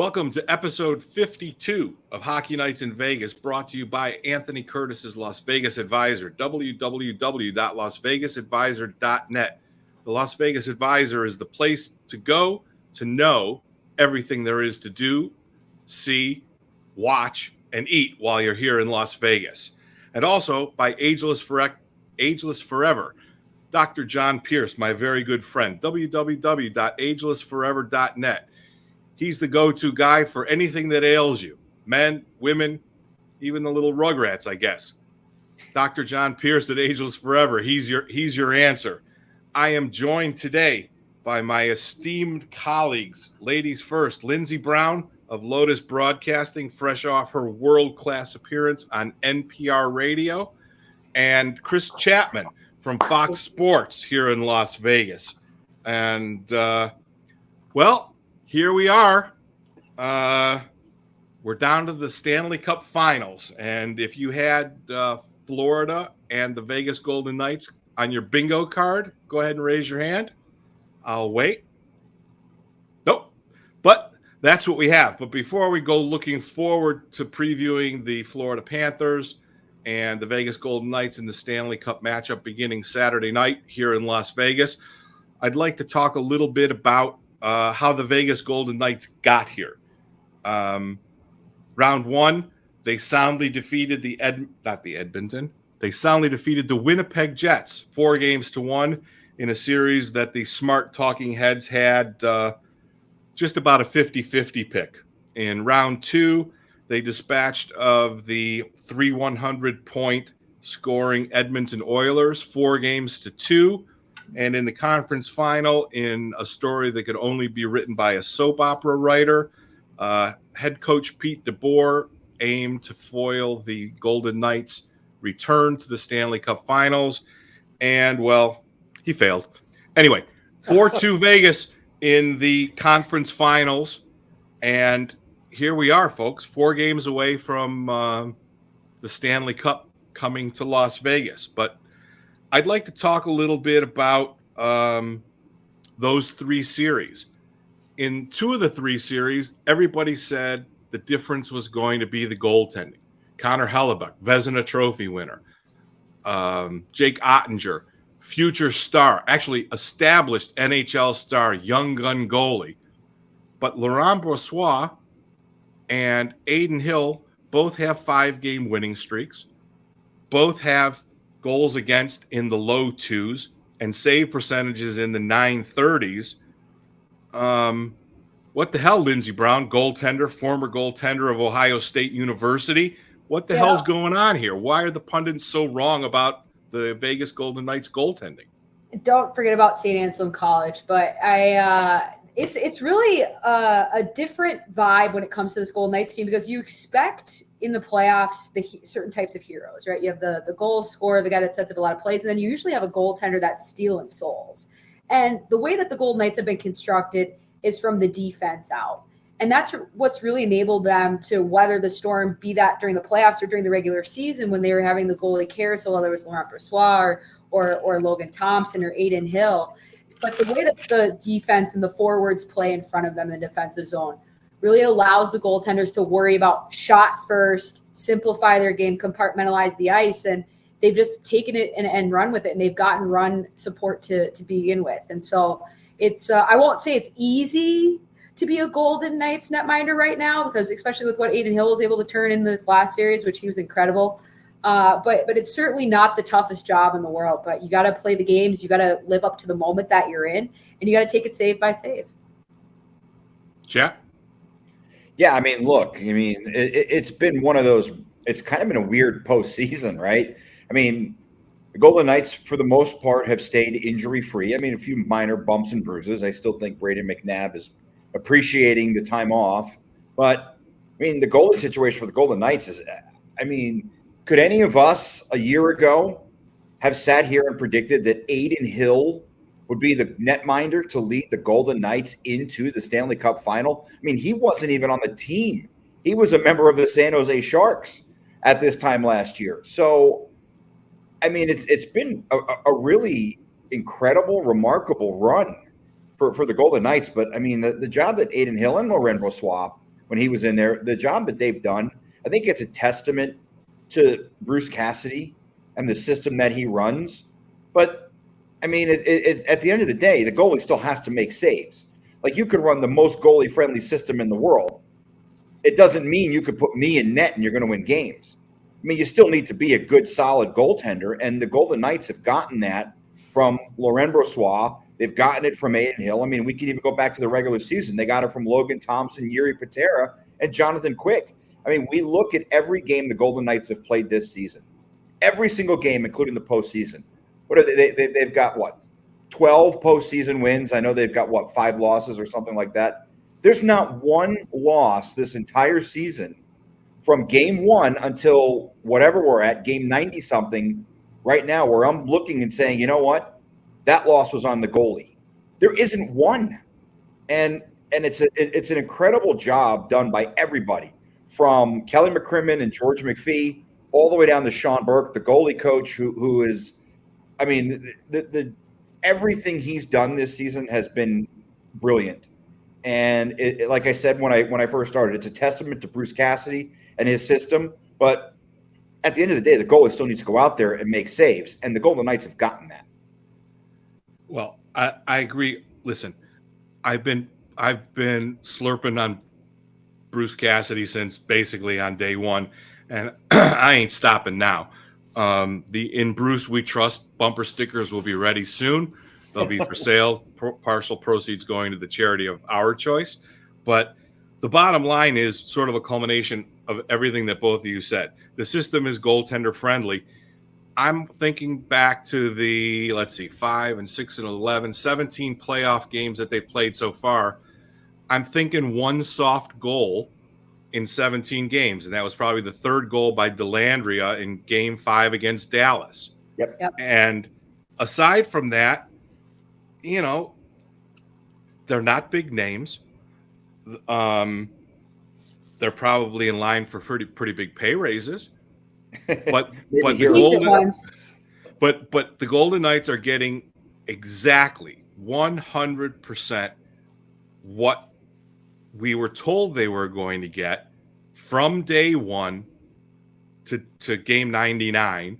Welcome to episode 52 of Hockey Nights in Vegas, brought to you by Anthony Curtis's Las Vegas Advisor, www.lasvegasadvisor.net. The Las Vegas Advisor is the place to go to know everything there is to do, see, watch, and eat while you're here in Las Vegas. And also by Ageless Forever, Dr. John Pierce, my very good friend, www.agelessforever.net. He's the go-to guy for anything that ails you. Men, women, even the little rugrats, I guess. Dr. John Pierce at Ageless Forever. He's your answer. I am joined today by my esteemed colleagues. Ladies first, Lindsey Brown of Lotus Broadcasting, fresh off her world-class appearance on NPR Radio, and Chris Chapman from Fox Sports here in Las Vegas. And, here we are. We're down to the Stanley Cup Finals. And if you had Florida and the Vegas Golden Knights on your bingo card, go ahead and raise your hand. I'll wait. Nope. But that's what we have. But before we go looking forward to previewing the Florida Panthers and the Vegas Golden Knights in the Stanley Cup matchup beginning Saturday night here in Las Vegas, I'd like to talk a little bit about how the Vegas Golden Knights got here. Round one, they soundly defeated the Winnipeg Jets 4-1 in a series that the smart talking heads had just about a 50-50 pick. In round two, they dispatched of the 300-point scoring Edmonton Oilers 4-2. And in the conference final, in a story that could only be written by a soap opera writer, head coach Pete DeBoer aimed to foil the Golden Knights' return to the Stanley Cup Finals. And, well, he failed. Anyway, 4-2 Vegas in the conference finals. And here we are, folks, 4 games away from the Stanley Cup coming to Las Vegas. But I'd like to talk a little bit about those 3 series. In 2 of the 3 series, everybody said the difference was going to be the goaltending. Connor Hellebuyck, Vezina Trophy winner. Jake Ottinger, future star, actually established NHL star, young gun goalie. But Laurent Brossoit and Adin Hill both have 5-game winning streaks. Both have goals against in the low 2s and save percentages in the 930s. What the hell, Lindsey Brown, former goaltender of Ohio State University? What the hell's going on here? Why are the pundits so wrong about the Vegas Golden Knights goaltending? Don't forget about St. Anselm College, but it's really a different vibe when it comes to this Golden Knights team, because you expect in the playoffs certain types of heroes, right? You have the goal scorer, the guy that sets up a lot of plays, and then you usually have a goaltender that's stealing souls. And the way that the Golden Knights have been constructed is from the defense out. And that's what's really enabled them to weather the storm, be that during the playoffs or during the regular season when they were having the goalie carousel, whether it was Laurent Brossoit or Logan Thompson or Adin Hill. But the way that the defense and the forwards play in front of them in the defensive zone really allows the goaltenders to worry about shot first, simplify their game, compartmentalize the ice, and they've just taken it and run with it, and they've gotten run support to begin with. And so it's I won't say it's easy to be a Golden Knights netminder right now, because especially with what Adin Hill was able to turn in this last series, which he was incredible. But it's certainly not the toughest job in the world. But you got to play the games. You got to live up to the moment that you're in, and you got to take it save by save. Chat. Yeah, it's been one of those. It's kind of been a weird postseason, right? The Golden Knights, for the most part, have stayed injury-free. A few minor bumps and bruises. I still think Braden McNabb is appreciating the time off. But, the goalie situation for the Golden Knights is, could any of us a year ago have sat here and predicted that Adin Hill would be the netminder to lead the Golden Knights into the Stanley Cup Final? He wasn't even on the team. He was a member of the San Jose Sharks at this time last year. So, it's been a really incredible, remarkable run for the Golden Knights. But, the job that Adin Hill and Laurent Brossoit when he was in there. The job that they've done, I think it's a testament to Bruce Cassidy and the system that he runs. But, I mean, at the end of the day, the goalie still has to make saves. Like, you could run the most goalie-friendly system in the world. It doesn't mean you could put me in net and you're going to win games. I mean, you still need to be a good, solid goaltender, and the Golden Knights have gotten that from Laurent Brossoit. They've gotten it from Aiden Hill. I mean, we can even go back to the regular season. They got it from Logan Thompson, Yuri Patera, and Jonathan Quick. I mean, we look at every game the Golden Knights have played this season. Every single game, including the postseason. What are they've got, 12 postseason wins? I know they've got, 5 losses or something like that. There's not one loss this entire season from game 1 until whatever we're at, game 90-something right now, where I'm looking and saying, you know what? That loss was on the goalie. There isn't one. And it's an incredible job done by everybody, from Kelly McCrimmon and George McPhee all the way down to Sean Burke, the goalie coach, who is, I mean, the everything he's done this season has been brilliant. And like I said when I first started, it's a testament to Bruce Cassidy and his system. But at the end of the day, the goalie still needs to go out there and make saves, and the Golden Knights have gotten that. Well, I agree. Listen, I've been slurping on Bruce Cassidy since basically on day one, and I ain't stopping now. The In Bruce We Trust bumper stickers will be ready soon. They'll be for sale, partial proceeds going to the charity of our choice. But the bottom line is sort of a culmination of everything that both of you said. The system is goaltender friendly. I'm thinking back to the, 5 and 6 and 11, 17 playoff games that they've played so far. I'm thinking one soft goal in 17 games, and that was probably the third goal by Dellandrea in Game 5 against Dallas. Yep. And aside from that, they're not big names. They're probably in line for pretty big pay raises. But the Golden Knights are getting exactly 100% what we were told they were going to get from day one to game 99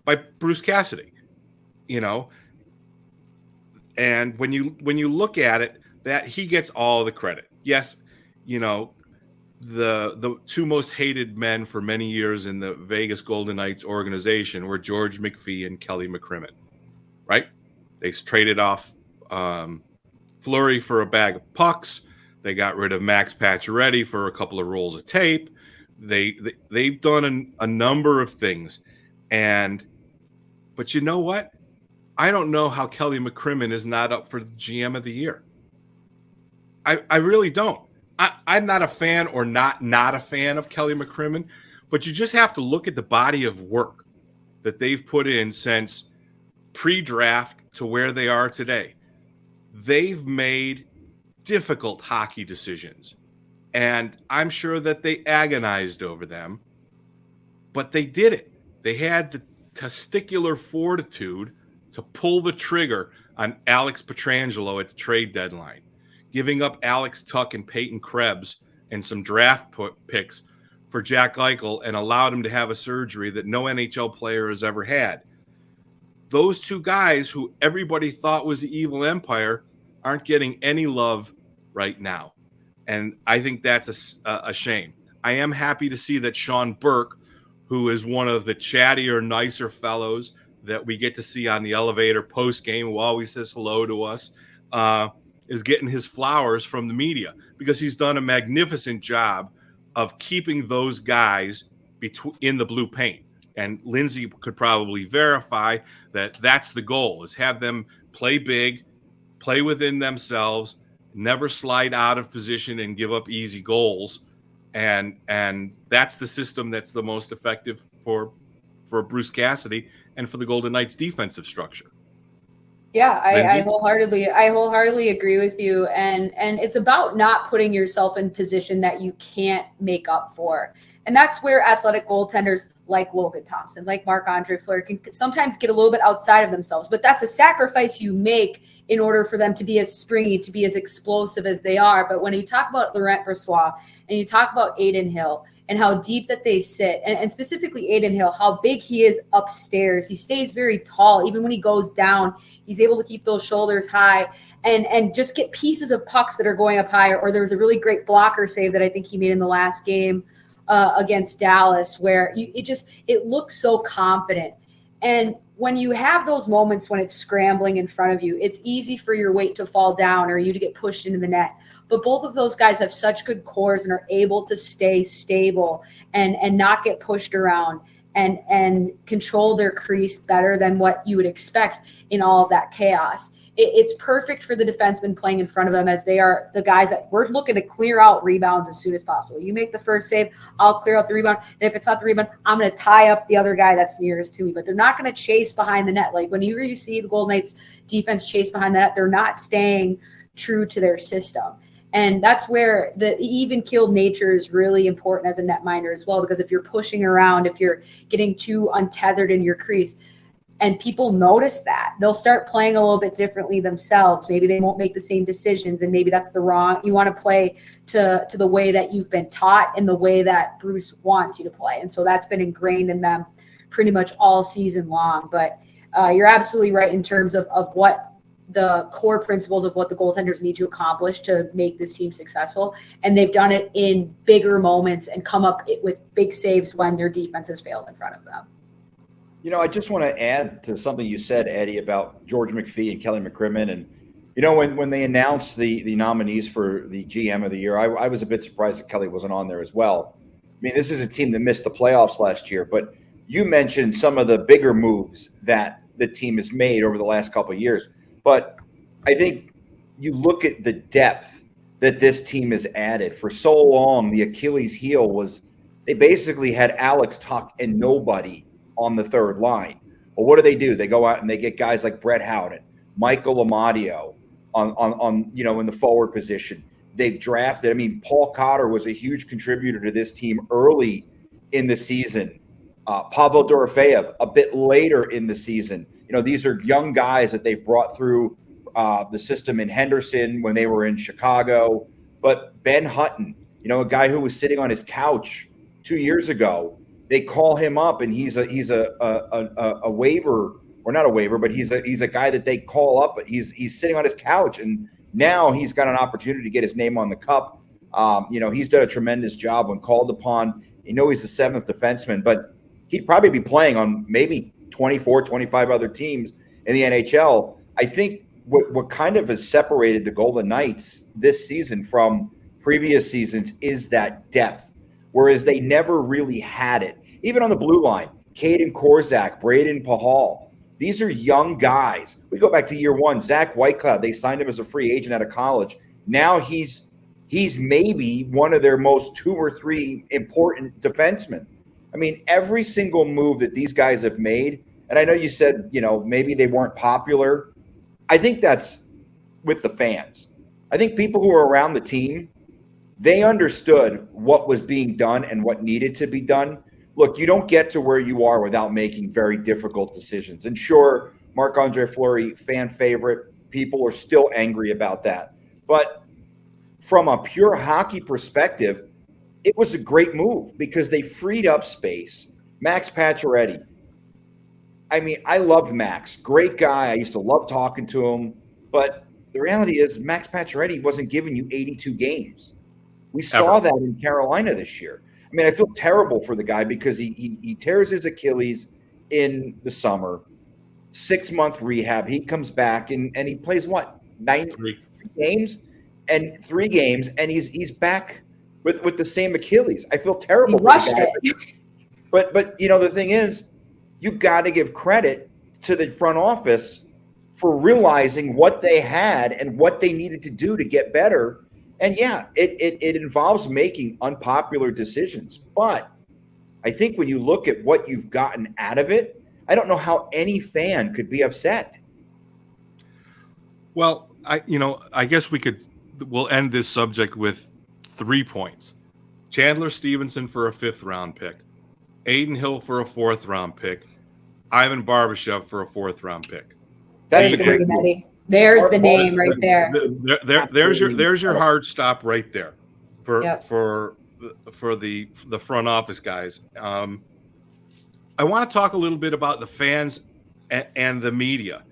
by Bruce Cassidy. And when you look at it, that he gets all the credit. Yes, the two most hated men for many years in the Vegas Golden Knights organization were George McPhee and Kelly McCrimmon, right? They traded off Fleury for a bag of pucks. They got rid of Max Pacioretty for a couple of rolls of tape. They've done a number of things, but you know what? I don't know how Kelly McCrimmon is not up for the GM of the year. I really don't. I'm not a fan or not a fan of Kelly McCrimmon, but you just have to look at the body of work that they've put in since pre-draft to where they are today. They've made difficult hockey decisions, and I'm sure that they agonized over them, but they did it. They had the testicular fortitude to pull the trigger on Alex Pietrangelo at the trade deadline, giving up Alex Tuck and Peyton Krebs and some draft picks for Jack Eichel, and allowed him to have a surgery that no NHL player has ever had. Those two guys who everybody thought was the evil empire aren't getting any love right now. And I think that's a shame. I am happy to see that Sean Burke, who is one of the chattier, nicer fellows that we get to see on the elevator post-game, who always says hello to us, is getting his flowers from the media, because he's done a magnificent job of keeping those guys in the blue paint. And Lindsey could probably verify that that's the goal, is have them play big, play within themselves, never slide out of position and give up easy goals. And that's the system that's the most effective for Bruce Cassidy and for the Golden Knights defensive structure. Yeah, I wholeheartedly agree with you. And it's about not putting yourself in position that you can't make up for. And that's where athletic goaltenders like Logan Thompson, like Marc-Andre Fleury, can sometimes get a little bit outside of themselves. But that's a sacrifice you make in order for them to be as springy, to be as explosive as they are. But when you talk about Laurent Brossoit and you talk about Aiden Hill and how deep that they sit, and specifically Aiden Hill, how big he is upstairs. He stays very tall. Even when he goes down, he's able to keep those shoulders high and just get pieces of pucks that are going up higher. Or there was a really great blocker save that I think he made in the last game against Dallas, where it looks so confident. And when you have those moments when it's scrambling in front of you, it's easy for your weight to fall down or you to get pushed into the net. But both of those guys have such good cores and are able to stay stable and not get pushed around and control their crease better than what you would expect in all of that chaos. It's perfect for the defensemen playing in front of them, as they are the guys that we're looking to clear out rebounds as soon as possible. You make the first save, I'll clear out the rebound. And if it's not the rebound, I'm going to tie up the other guy that's nearest to me. But they're not going to chase behind the net. Like whenever you see the Golden Knights defense chase behind the net, they're not staying true to their system. And that's where the even-keeled nature is really important as a netminder as well, because if you're pushing around, if you're getting too untethered in your crease, and people notice that, they'll start playing a little bit differently themselves. Maybe they won't make the same decisions, and maybe that's the wrong. You want to play to the way that you've been taught and the way that Bruce wants you to play. And so that's been ingrained in them pretty much all season long. But you're absolutely right in terms of what the core principles of what the goaltenders need to accomplish to make this team successful. And they've done it in bigger moments and come up with big saves when their defense has failed in front of them. You know, I just want to add to something you said, Eddie, about George McPhee and Kelly McCrimmon. And, you know, when they announced the nominees for the GM of the year, I was a bit surprised that Kelly wasn't on there as well. I mean, this is a team that missed the playoffs last year, but you mentioned some of the bigger moves that the team has made over the last couple of years. But I think you look at the depth that this team has added. For so long, the Achilles heel was they basically had Alex Tuch and nobody on the third line. Well, what do? They go out and they get guys like Brett Howden, Michael Amadio on you know, in the forward position. They've drafted. I mean, Paul Cotter was a huge contributor to this team early in the season. Pavel Dorofeyev a bit later in the season. You know, these are young guys that they've brought through the system in Henderson when they were in Chicago. But Ben Hutton, you know, a guy who was sitting on his couch 2 years ago, they call him up, and he's a waiver, or not a waiver, but he's a guy that they call up. But he's sitting on his couch, and now he's got an opportunity to get his name on the cup. You know, he's done a tremendous job when called upon. You know, he's the seventh defenseman, but he'd probably be playing on maybe 24, 25 other teams in the NHL. I think what kind of has separated the Golden Knights this season from previous seasons is that depth, whereas they never really had it. Even on the blue line, Caden Korzak, Braden Pahal, these are young guys. We go back to year one, Zach Whitecloud, they signed him as a free agent out of college. Now he's maybe one of their most 2 or 3 important defensemen. I mean, every single move that these guys have made, and I know you said, you know, maybe they weren't popular. I think that's with the fans. I think people who are around the team, they understood what was being done and what needed to be done. Look, you don't get to where you are without making very difficult decisions. And sure, Marc-Andre Fleury, fan favorite, people are still angry about that. But from a pure hockey perspective, it was a great move because they freed up space. Max Pacioretty. I mean, I loved Max. Great guy. I used to love talking to him. But the reality is Max Pacioretty wasn't giving you 82 games. We saw that in Carolina this year. I mean, I feel terrible for the guy because he tears his Achilles in the summer, 6-month rehab. He comes back and he plays what, 3 games, and 3 games, and he's back with the same Achilles. I feel terrible for the guy. But you know, the thing is, you got to give credit to the front office for realizing what they had and what they needed to do to get better. And yeah, it involves making unpopular decisions. But I think when you look at what you've gotten out of it, I don't know how any fan could be upset. Well, I guess we'll end this subject with 3 points. Chandler Stevenson for a 5th round pick, Aiden Hill for a 4th round pick, Ivan Barbashev for a 4th round pick. That's a great move. There's the name right there. There's your hard stop right there for the front office guys. I want to talk a little bit about the fans and the media.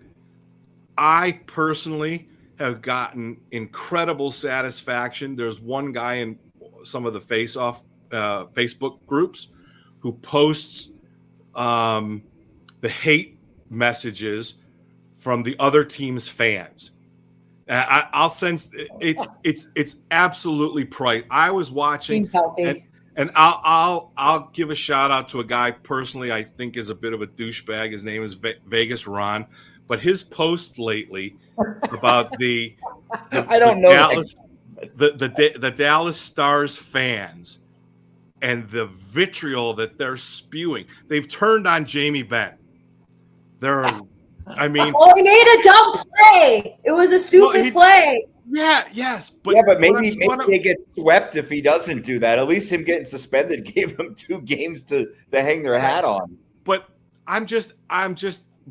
I personally have gotten incredible satisfaction. There's one guy in some of the face-off Facebook groups who posts the hate messages from the other team's fans. I'll sense it's absolutely priceless. I was watching. Seems healthy. And I'll give a shout out to a guy personally I think is a bit of a douchebag. His name is Vegas Ron, but his post lately about the Dallas Stars fans and the vitriol that they're spewing. They've turned on Jamie Benn. He made a dumb play. It was a stupid play. Yeah, yes. But maybe they get swept if he doesn't do that. At least him getting suspended gave them 2 games to hang their hat on. But I'm just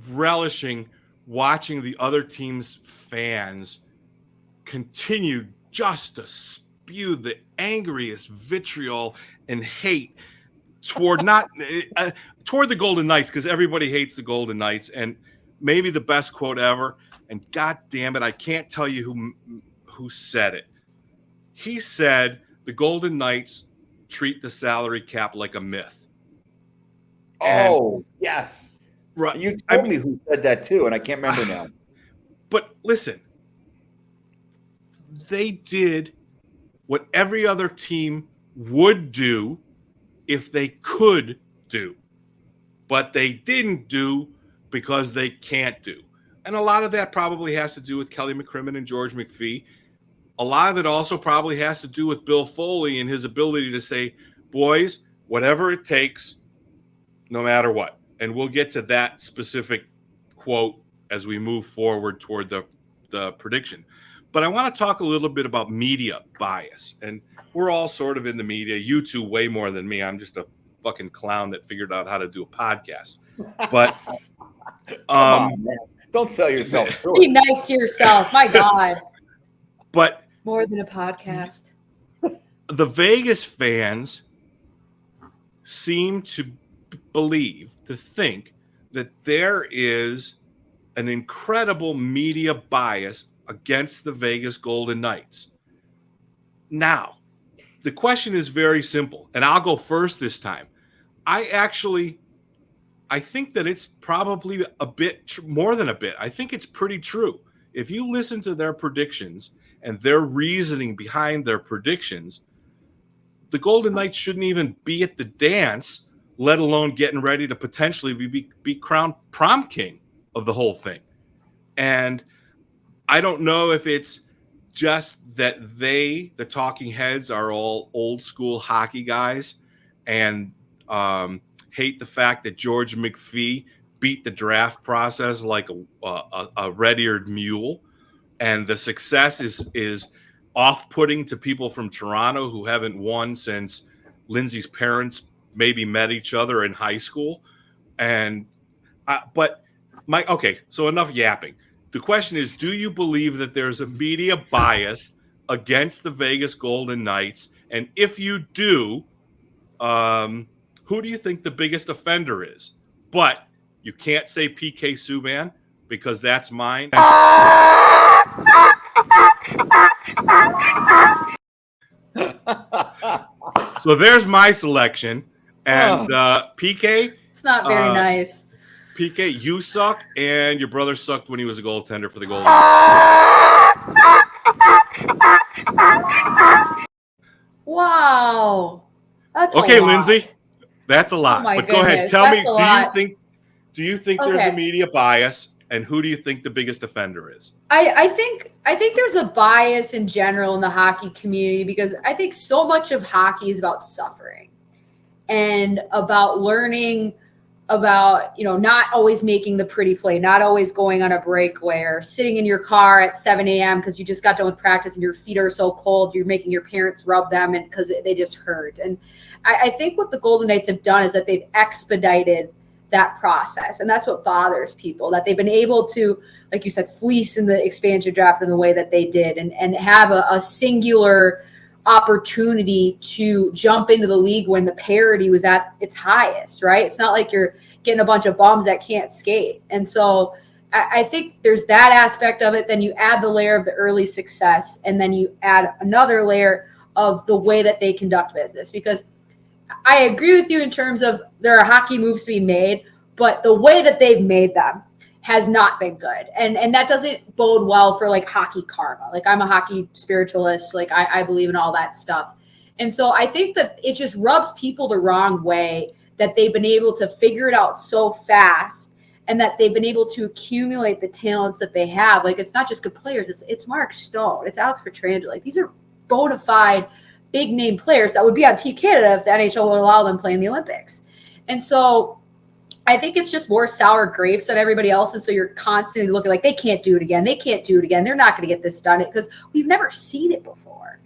relishing watching the other team's fans continue just to spew the angriest vitriol and hate toward toward the Golden Knights, because everybody hates the Golden Knights, and maybe the best quote ever. And God damn it, I can't tell you who said it. He said the Golden Knights treat the salary cap like a myth. Yes. Right. You told me who said that too, and I can't remember now. But listen, they did what every other team would do if they could do, but they didn't do because they can't do. And a lot of that probably has to do with Kelly McCrimmon and George McPhee. A lot of it also probably has to do with Bill Foley and his ability to say, boys, whatever it takes, no matter what. And we'll get to that specific quote as we move forward toward the prediction. But I want to talk a little bit about media bias. And we're all sort of in the media. You two way more than me. I'm just a fucking clown that figured out how to do a podcast. But come on, man. Don't sell yourself short. Be nice to yourself. My God. But more than a podcast. The Vegas fans seem to think that there is an incredible media bias against the Vegas Golden Knights. Now, the question is very simple, and I'll go first this time. I think that it's probably a bit more than a bit. I think it's pretty true. If you listen to their predictions and their reasoning behind their predictions, the Golden Knights shouldn't even be at the dance, let alone getting ready to potentially be crowned prom king of the whole thing. And I don't know if it's just that the talking heads, are all old school hockey guys and hate the fact that George McPhee beat the draft process like a red-eared mule, and the success is off-putting to people from Toronto who haven't won since Lindsey's parents maybe met each other in high school. And so enough yapping. The question is, do you believe that there's a media bias against the Vegas Golden Knights? And if you do, who do you think the biggest offender is? But you can't say PK Subban because that's mine. So there's my selection. And PK, it's not very nice. PK, you suck, and your brother sucked when he was a goaltender for the Golden. Wow, that's okay, a lot. Lindsay. That's a lot. Oh but go ahead, tell me. Do you think okay, there's a media bias, and who do you think the biggest offender is? I think there's a bias in general in the hockey community, because I think so much of hockey is about suffering and about learning, about, not always making the pretty play, not always going on a breakaway, or sitting in your car at 7 a.m. because you just got done with practice and your feet are so cold, you're making your parents rub them and because they just hurt. And I think what the Golden Knights have done is that they've expedited that process. And that's what bothers people, that they've been able to, like you said, fleece in the expansion draft in the way that they did, and have a singular opportunity to jump into the league when the parity was at its highest, right? It's not like you're getting a bunch of bums that can't skate. And so I think there's that aspect of it. Then you add the layer of the early success, and then you add another layer of the way that they conduct business. Because I agree with you in terms of there are hockey moves to be made, but the way that they've made them has not been good. And that doesn't bode well for like hockey karma. Like, I'm a hockey spiritualist. Like, I believe in all that stuff. And so I think that it just rubs people the wrong way that they've been able to figure it out so fast, and that they've been able to accumulate the talents that they have. Like, it's not just good players. It's Mark Stone. It's Alex Pietrangelo. Like, these are bona fide big name players that would be on Team Canada if the NHL would allow them to play in the Olympics. And so I think it's just more sour grapes than everybody else. And so you're constantly looking like, they can't do it again. They can't do it again. They're not going to get this done, because we've never seen it before.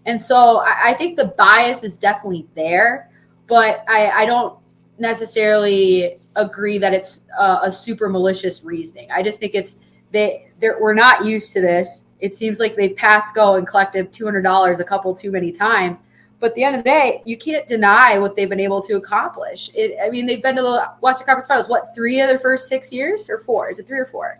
And so I think the bias is definitely there, but I don't necessarily agree that it's a super malicious reasoning. I just think we're not used to this. It seems like they've passed go and collected $200 a couple too many times. But at the end of the day, you can't deny what they've been able to accomplish. They've been to the Western Conference Finals, 3 of their first 6 years, or 4? Is it 3 or 4?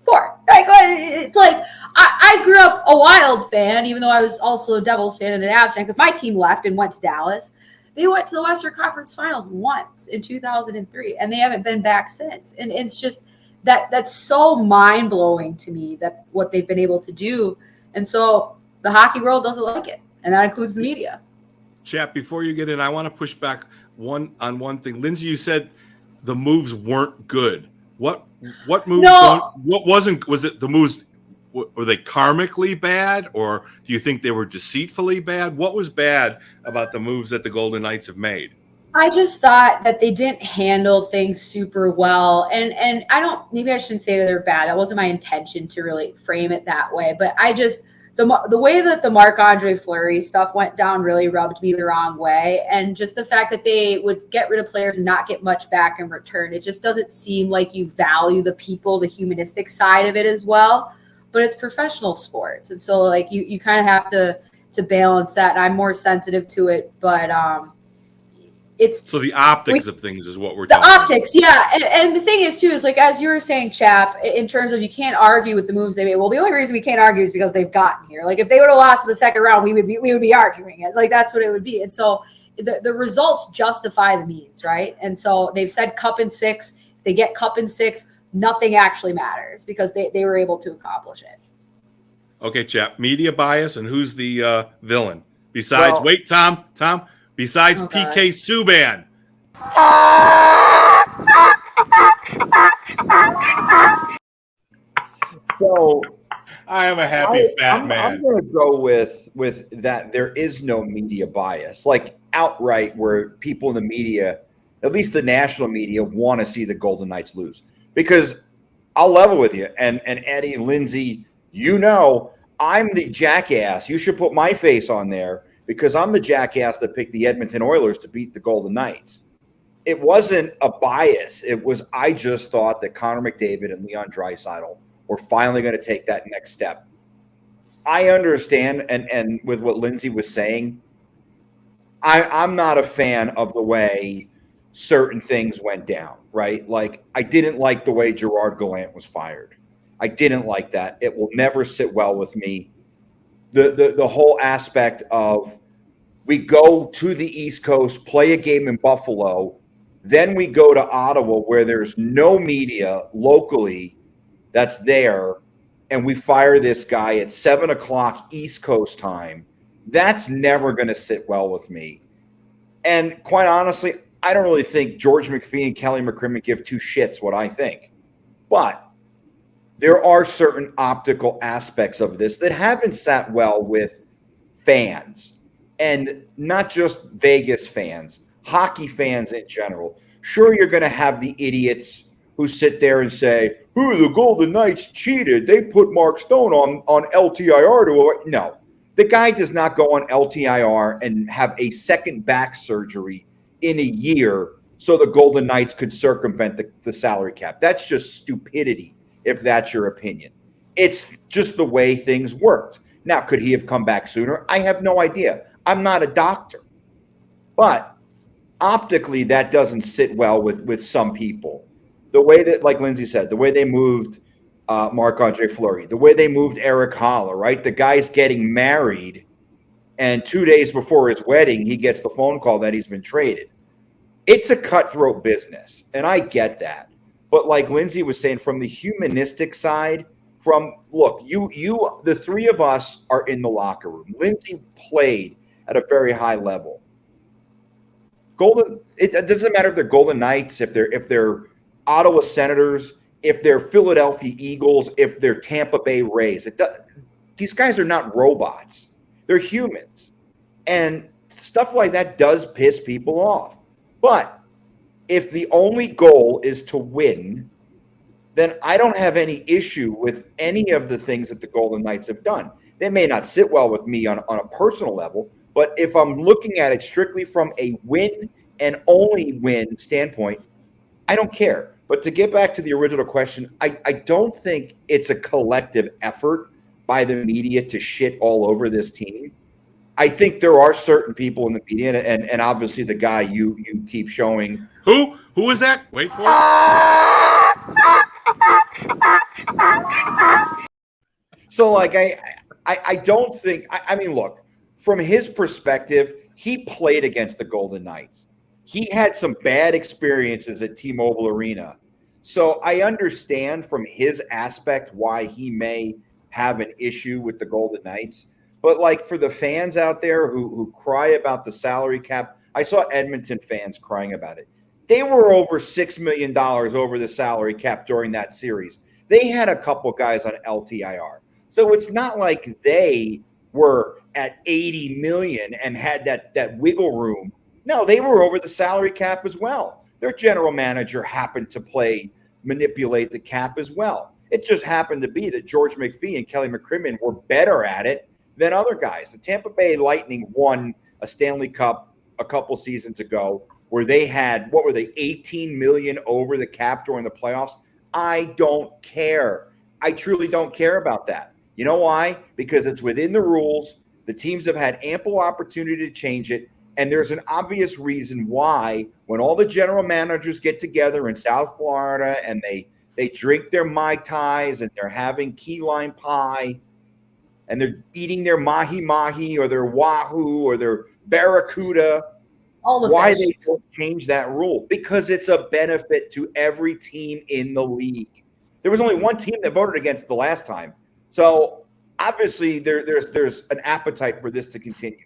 4. Like, it's like, I grew up a Wild fan, even though I was also a Devils fan and an Avs fan, because my team left and went to Dallas. They went to the Western Conference Finals once in 2003, and they haven't been back since. And it's just that's so mind-blowing to me, that what they've been able to do. And so the hockey world doesn't like it, and that includes the media. Chap, before you get in, I want to push back on one thing. Lindsey, you said the moves weren't good. What moves? No. What wasn't? Was it the moves? Were they karmically bad, or do you think they were deceitfully bad? What was bad about the moves that the Golden Knights have made? I just thought that they didn't handle things super well. And maybe I shouldn't say that they're bad. That wasn't my intention to really frame it that way. But the way that the Marc-Andre Fleury stuff went down really rubbed me the wrong way. And just the fact that they would get rid of players and not get much back in return. It just doesn't seem like you value the people, the humanistic side of it as well. But it's professional sports. And so like you kind of have to balance that. And I'm more sensitive to it. But so the optics of things is what we're the talking optics, about. Yeah. And the thing is too, is like, as you were saying, Chap, in terms of you can't argue with the moves they made. Well, the only reason we can't argue is because they've gotten here. Like, if they would have lost in the second round, we would be arguing it. Like, that's what it would be. And so the results justify the means, right? And so they've said cup in 6. If they get cup in 6, nothing actually matters, because they were able to accomplish it. Okay, Chap. Media bias, and who's the villain? Besides, Tom. Besides PK Subban. So I am a happy fat man. I'm going to go with that. There is no media bias, like outright, where people in the media, at least the national media, want to see the Golden Knights lose. Because I'll level with you, and Eddie, Lindsey, I'm the jackass. You should put my face on there, because I'm the jackass that picked the Edmonton Oilers to beat the Golden Knights. It wasn't a bias. I just thought that Connor McDavid and Leon Draisaitl were finally going to take that next step. I understand, and with what Lindsey was saying, I'm not a fan of the way certain things went down, right? Like, I didn't like the way Gerard Gallant was fired. I didn't like that. It will never sit well with me. The whole aspect of, we go to the East Coast, play a game in Buffalo, then we go to Ottawa where there's no media locally that's there, and we fire this guy at 7 o'clock East Coast time. That's never going to sit well with me. And quite honestly, I don't really think George McPhee and Kelly McCrimmon give two shits what I think. But there are certain optical aspects of this that haven't sat well with fans, and not just Vegas fans, hockey fans in general. Sure, you're going to have the idiots who sit there and say, the Golden Knights cheated. They put Mark Stone on LTIR. No, the guy does not go on LTIR and have a second back surgery in a year so the Golden Knights could circumvent the salary cap. That's just stupidity, if that's your opinion. It's just the way things worked. Now, could he have come back sooner? I have no idea. I'm not a doctor. But optically, that doesn't sit well with some people. The way that, like Lindsey said, the way they moved Marc-Andre Fleury, the way they moved Eric Haller, right? The guy's getting married, and 2 days before his wedding, he gets the phone call that he's been traded. It's a cutthroat business, and I get that. But like Lindsey was saying, from the humanistic side, look, the three of us are in the locker room. Lindsey played at a very high level. It doesn't matter if they're Golden Knights, if they're Ottawa Senators, if they're Philadelphia Eagles, if they're Tampa Bay Rays. These guys are not robots. They're humans. And stuff like that does piss people off. But if the only goal is to win, then I don't have any issue with any of the things that the Golden Knights have done. They may not sit well with me on a personal level, but if I'm looking at it strictly from a win and only win standpoint, I don't care. But to get back to the original question, I don't think it's a collective effort by the media to shit all over this team. I think there are certain people in the media, and obviously the guy you keep showing. Who is that? Wait for it. So, like, I don't think – I mean, look, from his perspective, he played against the Golden Knights. He had some bad experiences at T-Mobile Arena. So I understand from his aspect why he may have an issue with the Golden Knights. But, like, for the fans out there who cry about the salary cap, I saw Edmonton fans crying about it. They were over $6 million over the salary cap during that series. They had a couple guys on LTIR. So it's not like they were at $80 million and had that wiggle room. No, they were over the salary cap as well. Their general manager happened to manipulate the cap as well. It just happened to be that George McPhee and Kelly McCrimmon were better at it than other guys. The Tampa Bay Lightning won a Stanley Cup a couple seasons ago where they had, 18 million over the cap during the playoffs. I don't care. I truly don't care about that. You know why? Because it's within the rules. The teams have had ample opportunity to change it. And there's an obvious reason why when all the general managers get together in South Florida and they drink their Mai Tais and they're having key lime pie and they're eating their mahi-mahi or their wahoo or their barracuda, why they don't change that rule? Because it's a benefit to every team in the league. There was only one team that voted against the last time. So obviously there's an appetite for this to continue.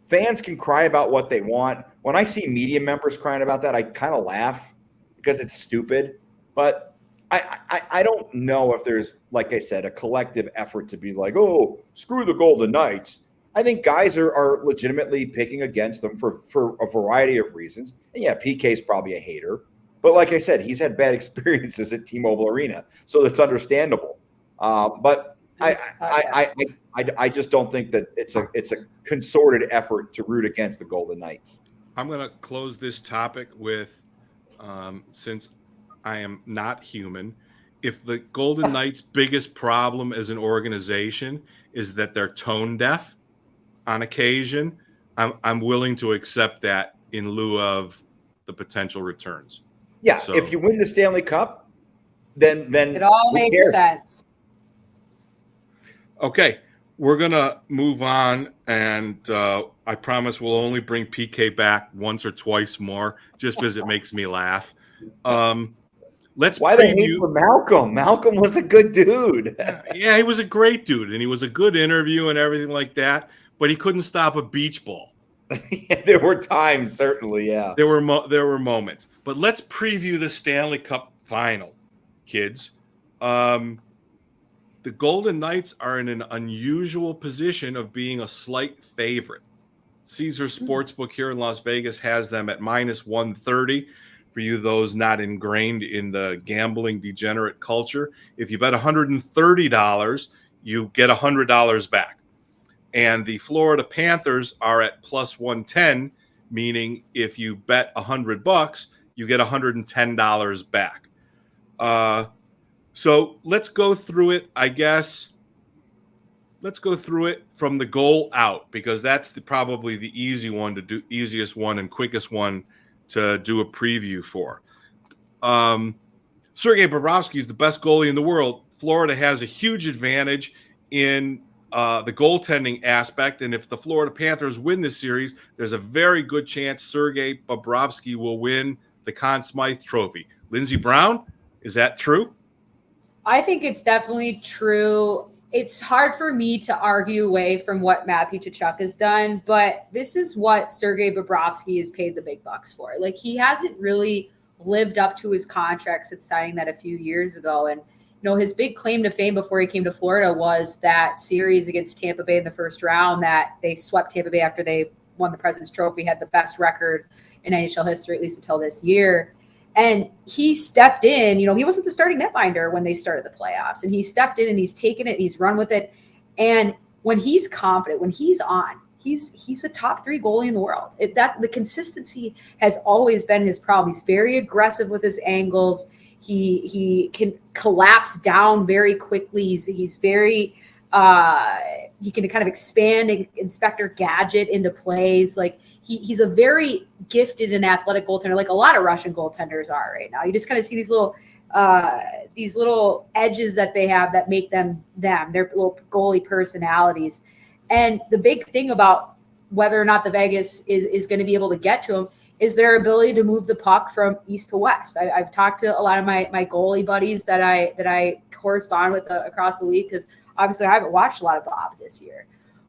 Fans can cry about what they want. When I see media members crying about that, I kind of laugh because it's stupid. But I don't know if there's, like I said, a collective effort to be like, oh, screw the Golden Knights. I think guys are legitimately picking against them for a variety of reasons. And yeah, PK's probably a hater. But like I said, he's had bad experiences at T-Mobile Arena, so that's understandable. But I just don't think that it's a concerted effort to root against the Golden Knights. I'm going to close this topic with, since I am not human, if the Golden Knights' biggest problem as an organization is that they're tone deaf on occasion, I'm willing to accept that in lieu of the potential returns. Yeah, so, if you win the Stanley Cup, then it all makes sense. Okay, we're going to move on, and I promise we'll only bring PK back once or twice more just because it makes me laugh. Why the hate for Malcolm? Malcolm was a good dude. Yeah, he was a great dude, and he was a good interview and everything like that, but he couldn't stop a beach ball. There were times, certainly, yeah. There were moments. But let's preview the Stanley Cup Final, kids. The Golden Knights are in an unusual position of being a slight favorite. Caesars Sportsbook here in Las Vegas has them at -130. For you, those not ingrained in the gambling degenerate culture, if you bet $130, you get $100 back. And the Florida Panthers are at +110. meaning if you bet $100, you get $110 back. So let's go through it, I guess. Let's go through it from the goal out, because that's probably the easiest one and quickest one to do a preview for. Sergei Bobrovsky is the best goalie in the world. Florida has a huge advantage in the goaltending aspect, and if the Florida Panthers win this series, there's a very good chance Sergei Bobrovsky will win the Conn Smythe Trophy. Lindsey Brown, is that true? I think it's definitely true. It's hard for me to argue away from what Matthew Tkachuk has done, but this is what Sergei Bobrovsky is paid the big bucks for. Like, he hasn't really lived up to his contract since signing that a few years ago. And, you know, his big claim to fame before he came to Florida was that series against Tampa Bay in the first round that they swept Tampa Bay after they won the President's Trophy, had the best record in NHL history, at least until this year. And he stepped in, you know, he wasn't the starting netminder when they started the playoffs, and he stepped in and he's taken it, he's run with it. And when he's confident, when he's on, he's a top 3 goalie in the world. The consistency has always been his problem. He's very aggressive with his angles. He can collapse down very quickly. He's very he can kind of expand Inspector Gadget into plays. Like, he's a very gifted and athletic goaltender, like a lot of Russian goaltenders are right now. You just kind of see these little edges that they have that make them, their little goalie personalities. And the big thing about whether or not the Vegas is going to be able to get to him is their ability to move the puck from east to west. I've talked to a lot of my goalie buddies that I correspond with across the league, because obviously I haven't watched a lot of Bob this year.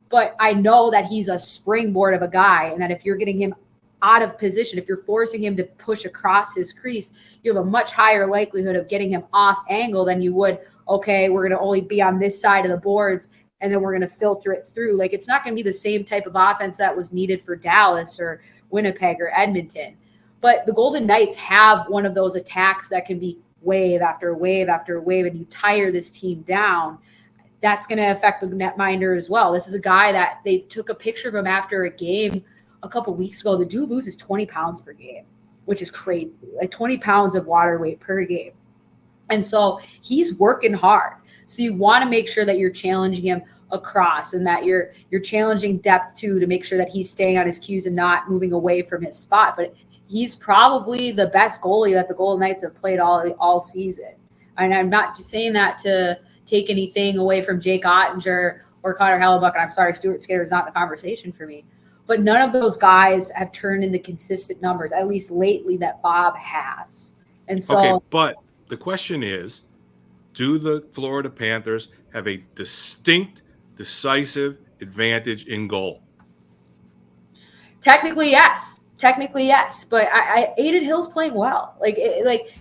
But I know that he's a springboard of a guy, and that if you're getting him out of position, if you're forcing him to push across his crease, you have a much higher likelihood of getting him off angle than you would, okay, we're going to only be on this side of the boards, and then we're going to filter it through. Like, it's not going to be the same type of offense that was needed for Dallas or Winnipeg or Edmonton. But the Golden Knights have one of those attacks that can be wave after wave after wave, and you tire this team down. That's going to affect the netminder as well. This is a guy that they took a picture of him after a game a couple weeks ago. The dude loses 20 pounds per game, which is crazy. Like 20 pounds of water weight per game. And so he's working hard. So you want to make sure that you're challenging him across, and that you're challenging depth too, to make sure that he's staying on his cues and not moving away from his spot. But he's probably the best goalie that the Golden Knights have played all season. And I'm not just saying that to take anything away from Jake Ottinger or Connor Hellebuck. And I'm sorry, Stuart Skinner is not in the conversation for me. But none of those guys have turned into consistent numbers, at least lately, that Bob has. And so, okay, but the question is, do the Florida Panthers have a distinct, decisive advantage in goal? Technically, yes. But Aiden Hill's playing well. Like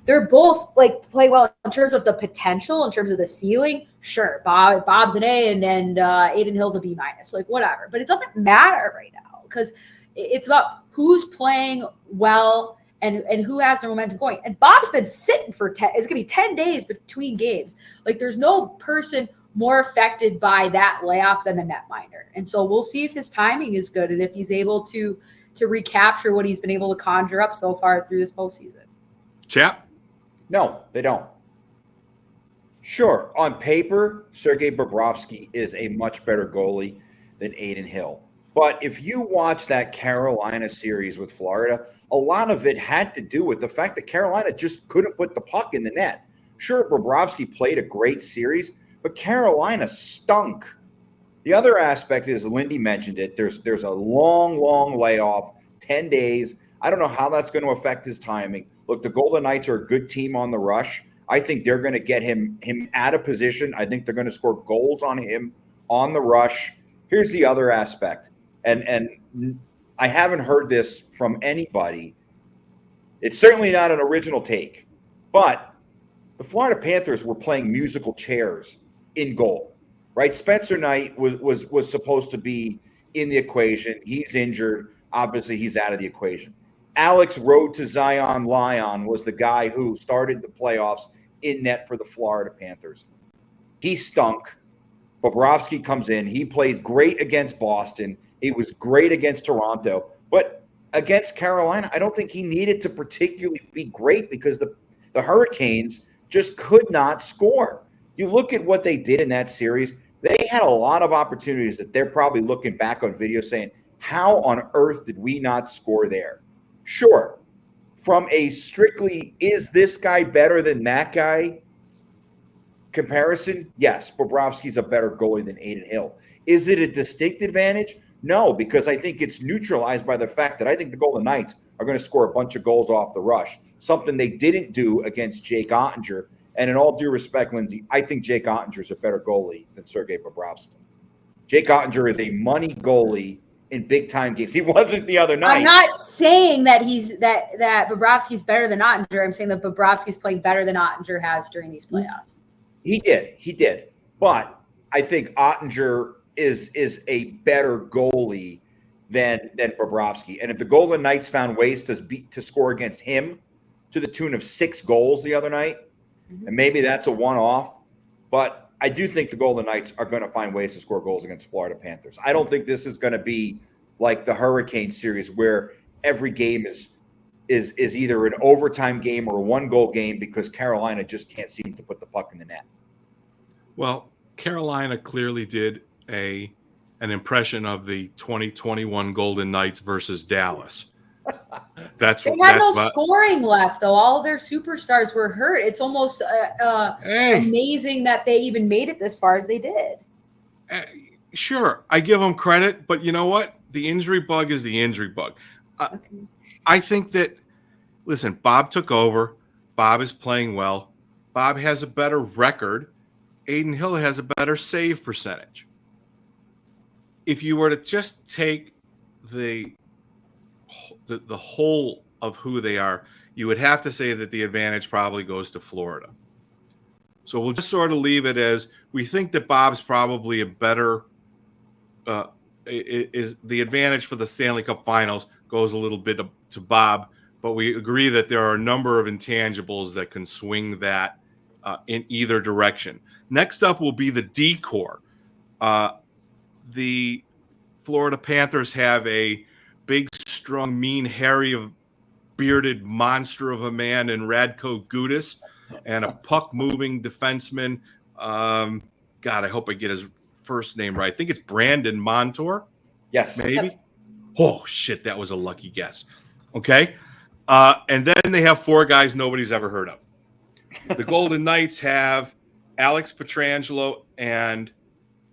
they're both play well in terms of the potential, in terms of the ceiling. Sure, Bob's an A, and Aiden Hill's a B-. Like, whatever. But it doesn't matter right now, because it's about who's playing well and who has the momentum going. And Bob's been sitting for it's going to be 10 days between games. Like, there's no person more affected by that layoff than the netminder. And so we'll see if his timing is good and if he's able to recapture what he's been able to conjure up so far through this postseason. Chap? No, they don't. Sure, on paper, Sergei Bobrovsky is a much better goalie than Aiden Hill. But if you watch that Carolina series with Florida, a lot of it had to do with the fact that Carolina just couldn't put the puck in the net. Sure, Bobrovsky played a great series, but Carolina stunk. The other aspect is, Lindy mentioned it, there's a long layoff, 10 days. I don't know how that's going to affect his timing. Look, the Golden Knights are a good team on the rush. I think they're going to get him out of position. I think they're going to score goals on him on the rush. Here's the other aspect, and I haven't heard this from anybody. It's certainly not an original take, but the Florida Panthers were playing musical chairs in goal, right? Spencer Knight was supposed to be in the equation. He's injured. Obviously, he's out of the equation. Alex Road to Zion Lyon was the guy who started the playoffs in net for the Florida Panthers. He stunk. Bobrovsky comes in. He played great against Boston. He was great against Toronto. But against Carolina, I don't think he needed to particularly be great because the Hurricanes just could not score. You look at what they did in that series, they had a lot of opportunities that they're probably looking back on video saying, how on earth did we not score there? Sure, from a strictly, is this guy better than that guy comparison, yes, Bobrovsky's a better goalie than Adin Hill. Is it a distinct advantage? No, because I think it's neutralized by the fact that I think the Golden Knights are going to score a bunch of goals off the rush, something they didn't do against Jake Ottinger. And in all due respect, Lindsey, I think Jake Ottinger is a better goalie than Sergei Bobrovsky. Jake Ottinger is a money goalie in big-time games. He wasn't the other night. I'm not saying that that Bobrovsky's better than Ottinger. I'm saying that Bobrovsky's playing better than Ottinger has during these playoffs. He did. But I think Ottinger is a better goalie than Bobrovsky. And if the Golden Knights found ways to score against him to the tune of 6 goals the other night, and maybe that's a one-off, but I do think the Golden Knights are going to find ways to score goals against Florida Panthers. I don't think this is going to be like the Hurricane series where every game is either an overtime game or a 1-goal game because Carolina just can't seem to put the puck in the net. Well, Carolina clearly did an impression of the 2021 Golden Knights versus Dallas. They had no scoring left, though. All of their superstars were hurt. It's almost amazing that they even made it this far as they did. Sure, I give them credit, but you know what? The injury bug is the injury bug. I think that, listen, Bob took over. Bob is playing well. Bob has a better record. Adin Hill has a better save percentage. If you were to just take the whole of who they are, you would have to say that the advantage probably goes to Florida. So we'll just sort of leave it as we think that Bob's probably a better is the advantage for the Stanley Cup Finals goes a little bit to Bob, but we agree that there are a number of intangibles that can swing that in either direction. Next up will be the D-core. The Florida Panthers have a big, strong, mean, hairy, bearded monster of a man in Radko Gudas and a puck-moving defenseman. God, I hope I get his first name right. I think it's Brandon Montour. Yes. Maybe. Oh, shit, that was a lucky guess. Okay. And then they have 4 guys nobody's ever heard of. The Golden Knights have Alex Pietrangelo and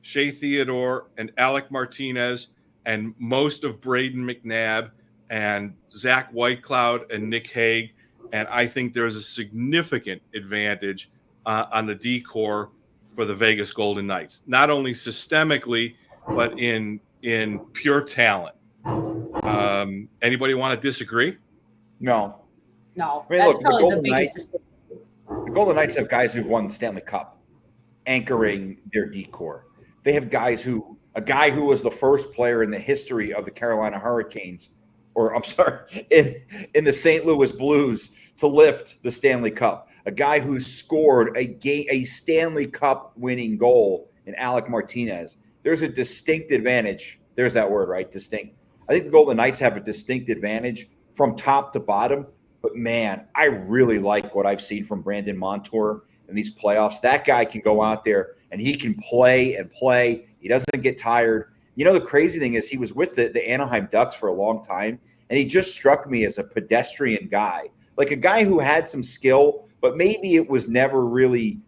Shea Theodore and Alec Martinez and most of Braden McNabb and Zach Whitecloud and Nick Hague. And I think there's a significant advantage on the D-core for the Vegas Golden Knights, not only systemically, but in pure talent. Anybody want to disagree? No. No, I mean, that's look, probably the biggest. The Golden Knights have guys who've won the Stanley Cup anchoring their D-core. They have guys a guy who was the first player in the history of the Carolina Hurricanes, or I'm sorry, in the St. Louis Blues to lift the Stanley Cup. A guy who scored a Stanley Cup winning goal in Alec Martinez. There's a distinct advantage. There's that word, right? Distinct. I think the Golden Knights have a distinct advantage from top to bottom. But, man, I really like what I've seen from Brandon Montour in these playoffs. That guy can go out there and he can play and play. He doesn't get tired. You know, the crazy thing is he was with the Anaheim Ducks for a long time, and he just struck me as a pedestrian guy, like a guy who had some skill, but maybe it was never really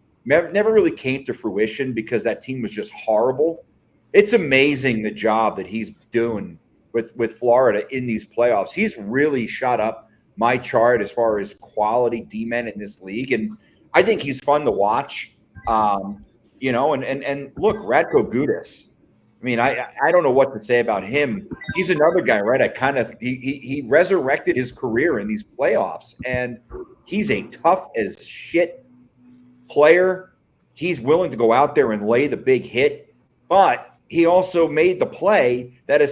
came to fruition because that team was just horrible. It's amazing the job that he's doing with Florida in these playoffs. He's really shot up my chart as far as quality D-men in this league, and I think he's fun to watch. You know, and look, Radko Gudas. I mean, I don't know what to say about him. He's another guy, right? He resurrected his career in these playoffs, and he's a tough as shit player. He's willing to go out there and lay the big hit, but he also made the play that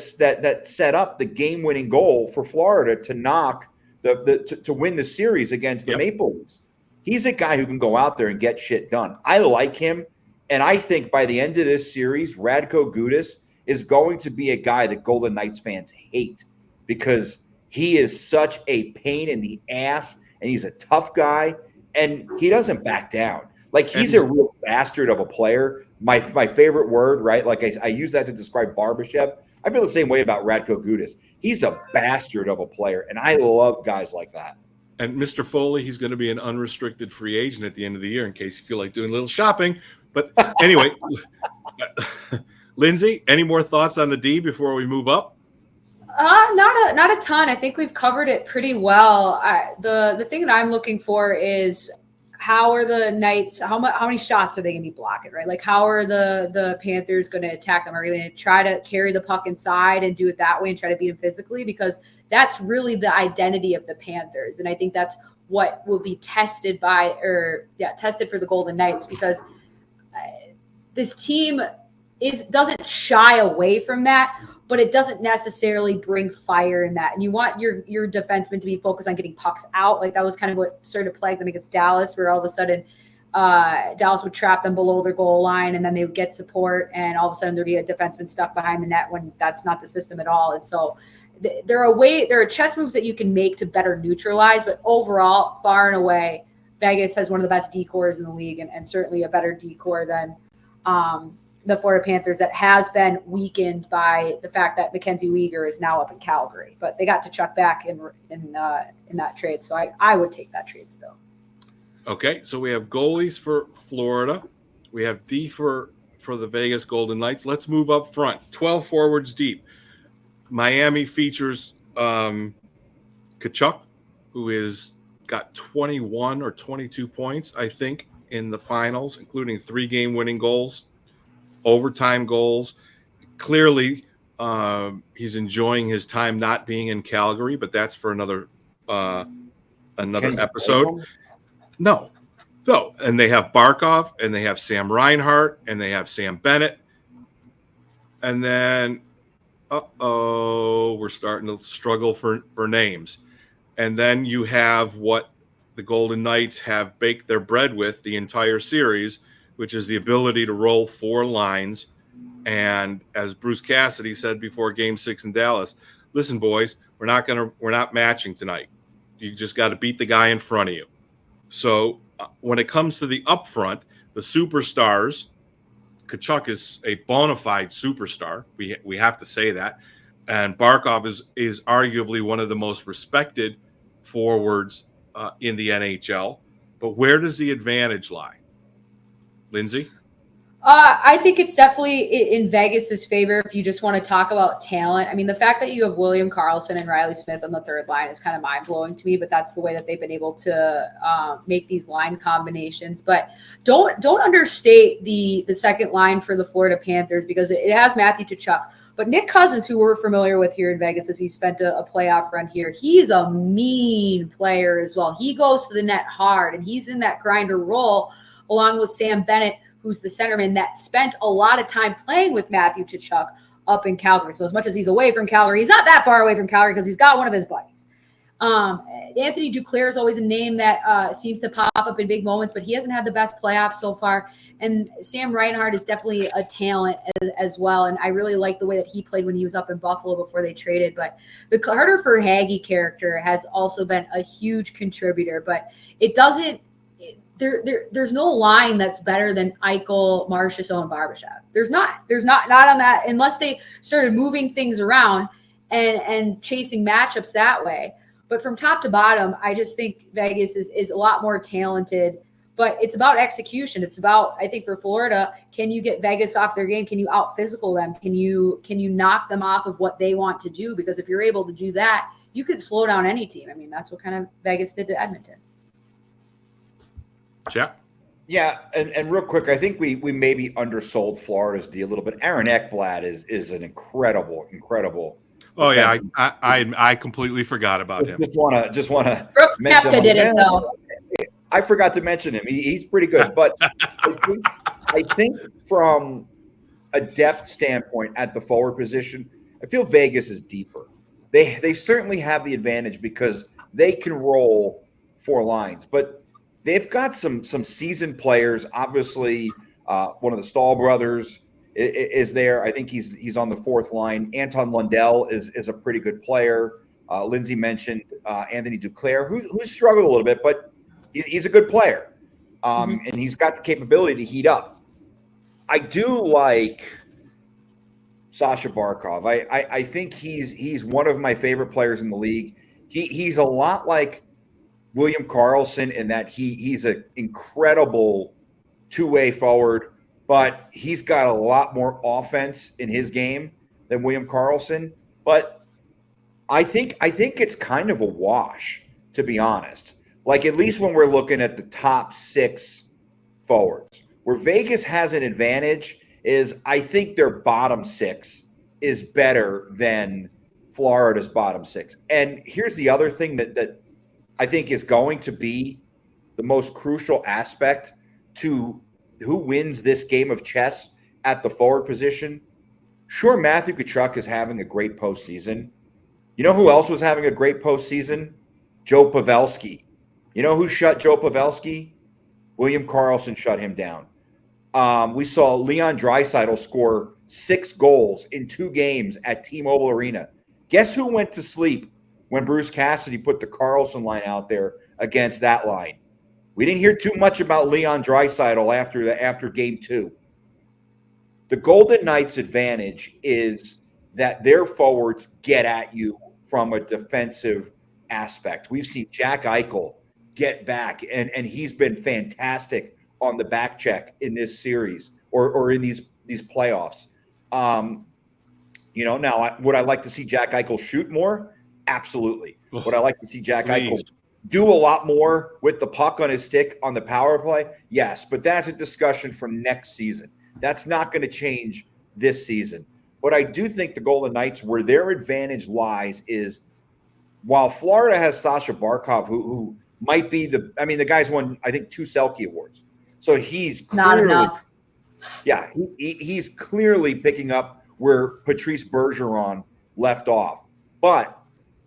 set up the game-winning goal for Florida to knock to win the series against the Maple Leafs. He's a guy who can go out there and get shit done. I like him. And I think by the end of this series, Radko Gudas is going to be a guy that Golden Knights fans hate because He is such a pain in the ass, and he's a tough guy, and he doesn't back down. Like, he's a real bastard of a player. My favorite word, right? Like, I use that to describe Barbashev. I feel the same way about Radko Gudas. He's a bastard of a player, and I love guys like that. And Mr. Foley, he's going to be an unrestricted free agent at the end of the year in case you feel like doing a little shopping. But anyway, Lindsey, any more thoughts on the D before we move up? Not a ton. I think we've covered it pretty well. The thing that I'm looking for is how are the Knights? How many shots are they going to be blocking? Right? Like, how are the Panthers going to attack them? Are they going to try to carry the puck inside and do it that way and try to beat them physically? Because that's really the identity of the Panthers, and I think that's what will be tested tested for the Golden Knights, because this team doesn't shy away from that, but it doesn't necessarily bring fire in that. And you want your defensemen to be focused on getting pucks out. Like, that was kind of what started to plague them against Dallas, where all of a sudden Dallas would trap them below their goal line, and then they would get support, and all of a sudden there'd be a defenseman stuck behind the net when that's not the system at all. And so there are chess moves that you can make to better neutralize, but overall, far and away, Vegas has one of the best decors in the league, and certainly a better decor than the Florida Panthers, that has been weakened by the fact that Mackenzie Weegar is now up in Calgary. But they got to Chuck back in that trade, so I would take that trade still. Okay, so we have goalies for Florida. We have D for the Vegas Golden Knights. Let's move up front. 12 forwards deep. Miami features Tkachuk, who is got 21 or 22 points, I think, in the finals, including 3 game-winning goals, overtime goals. Clearly, he's enjoying his time not being in Calgary, but that's for another episode. No. And they have Barkov, and they have Sam Reinhart, and they have Sam Bennett. And then, we're starting to struggle for names. And then you have what the Golden Knights have baked their bread with the entire series, which is the ability to roll 4 lines. And as Bruce Cassidy said before Game 6 in Dallas, listen, boys, we're not matching tonight. You just got to beat the guy in front of you. So when it comes to the upfront, the superstars, Tkachuk is a bona fide superstar. We have to say that. And Barkov is arguably one of the most respected forwards in the NHL. But where does the advantage lie? Lindsey? I think it's definitely in Vegas's favor if you just want to talk about talent. I mean, the fact that you have William Karlsson and Riley Smith on the third line is kind of mind-blowing to me, but that's the way that they've been able to make these line combinations. But don't understate the second line for the Florida Panthers, because it has Matthew Tkachuk. But Nick Cousins, who we're familiar with here in Vegas as he spent a playoff run here, he's a mean player as well. He goes to the net hard, and he's in that grinder role along with Sam Bennett, who's the centerman that spent a lot of time playing with Matthew Tkachuk up in Calgary. So as much as he's away from Calgary, he's not that far away from Calgary because he's got one of his buddies. Anthony Duclair is always a name that seems to pop up in big moments, but he hasn't had the best playoffs so far. And Sam Reinhart is definitely a talent as well. And I really like the way that he played when he was up in Buffalo before they traded. But the Carter Verhaeghe character has also been a huge contributor, but it doesn't, there's no line that's better than Eichel, Marchessault, and Barbashev. There's not on that, unless they started moving things around and chasing matchups that way. But from top to bottom, I just think Vegas is a lot more talented, but it's about execution. It's about, I think for Florida, can you get Vegas off their game? Can you out physical them? Can you knock them off of what they want to do? Because if you're able to do that, you could slow down any team. I mean, that's what kind of Vegas did to Edmonton. Chap? Yeah, and real quick, I think we maybe undersold Florida's D a little bit. Aaron Ekblad is an incredible. Oh yeah, I completely forgot about him. Just wanna. Brooks Koepka did it though. I forgot to mention him. He's pretty good, but I think from a depth standpoint at the forward position, I feel Vegas is deeper. They certainly have the advantage because they can roll 4 lines, but they've got some seasoned players. Obviously, one of the Stahl brothers is there. I think he's on the 4th line. Anton Lundell is a pretty good player. Lindsey mentioned Anthony Duclair, who's struggled a little bit, but he's a good player. And he's got the capability to heat up. I do like Sasha Barkov. I think he's one of my favorite players in the league. He's a lot like William Karlsson in that he's an incredible two-way forward, but he's got a lot more offense in his game than William Karlsson. But I think it's kind of a wash, to be honest. Like, at least when we're looking at the top 6 forwards, where Vegas has an advantage is I think their bottom 6 is better than Florida's bottom 6. And here's the other thing that I think is going to be the most crucial aspect to who wins this game of chess at the forward position. Sure, Matthew Tkachuk is having a great postseason. You know who else was having a great postseason? Joe Pavelski. You know who shut Joe Pavelski? William Karlsson shut him down. We saw Leon Draisaitl score 6 goals in 2 games at T-Mobile Arena. Guess who went to sleep when Bruce Cassidy put the Karlsson line out there against that line? We didn't hear too much about Leon Draisaitl after game 2. The Golden Knights' advantage is that their forwards get at you from a defensive aspect. We've seen Jack Eichel get back, and he's been fantastic on the back check in this series or in these playoffs. Now, would I like to see Jack Eichel shoot more? Absolutely. Would I like to see Jack Eichel do a lot more with the puck on his stick on the power play? Yes, but that's a discussion for next season. That's not going to change this season. But I do think the Golden Knights, where their advantage lies, is while Florida has Sasha Barkov, who might be the guy's won, I think, 2 Selke Awards. So he's clearly, not enough. Yeah, he's clearly picking up where Patrice Bergeron left off. But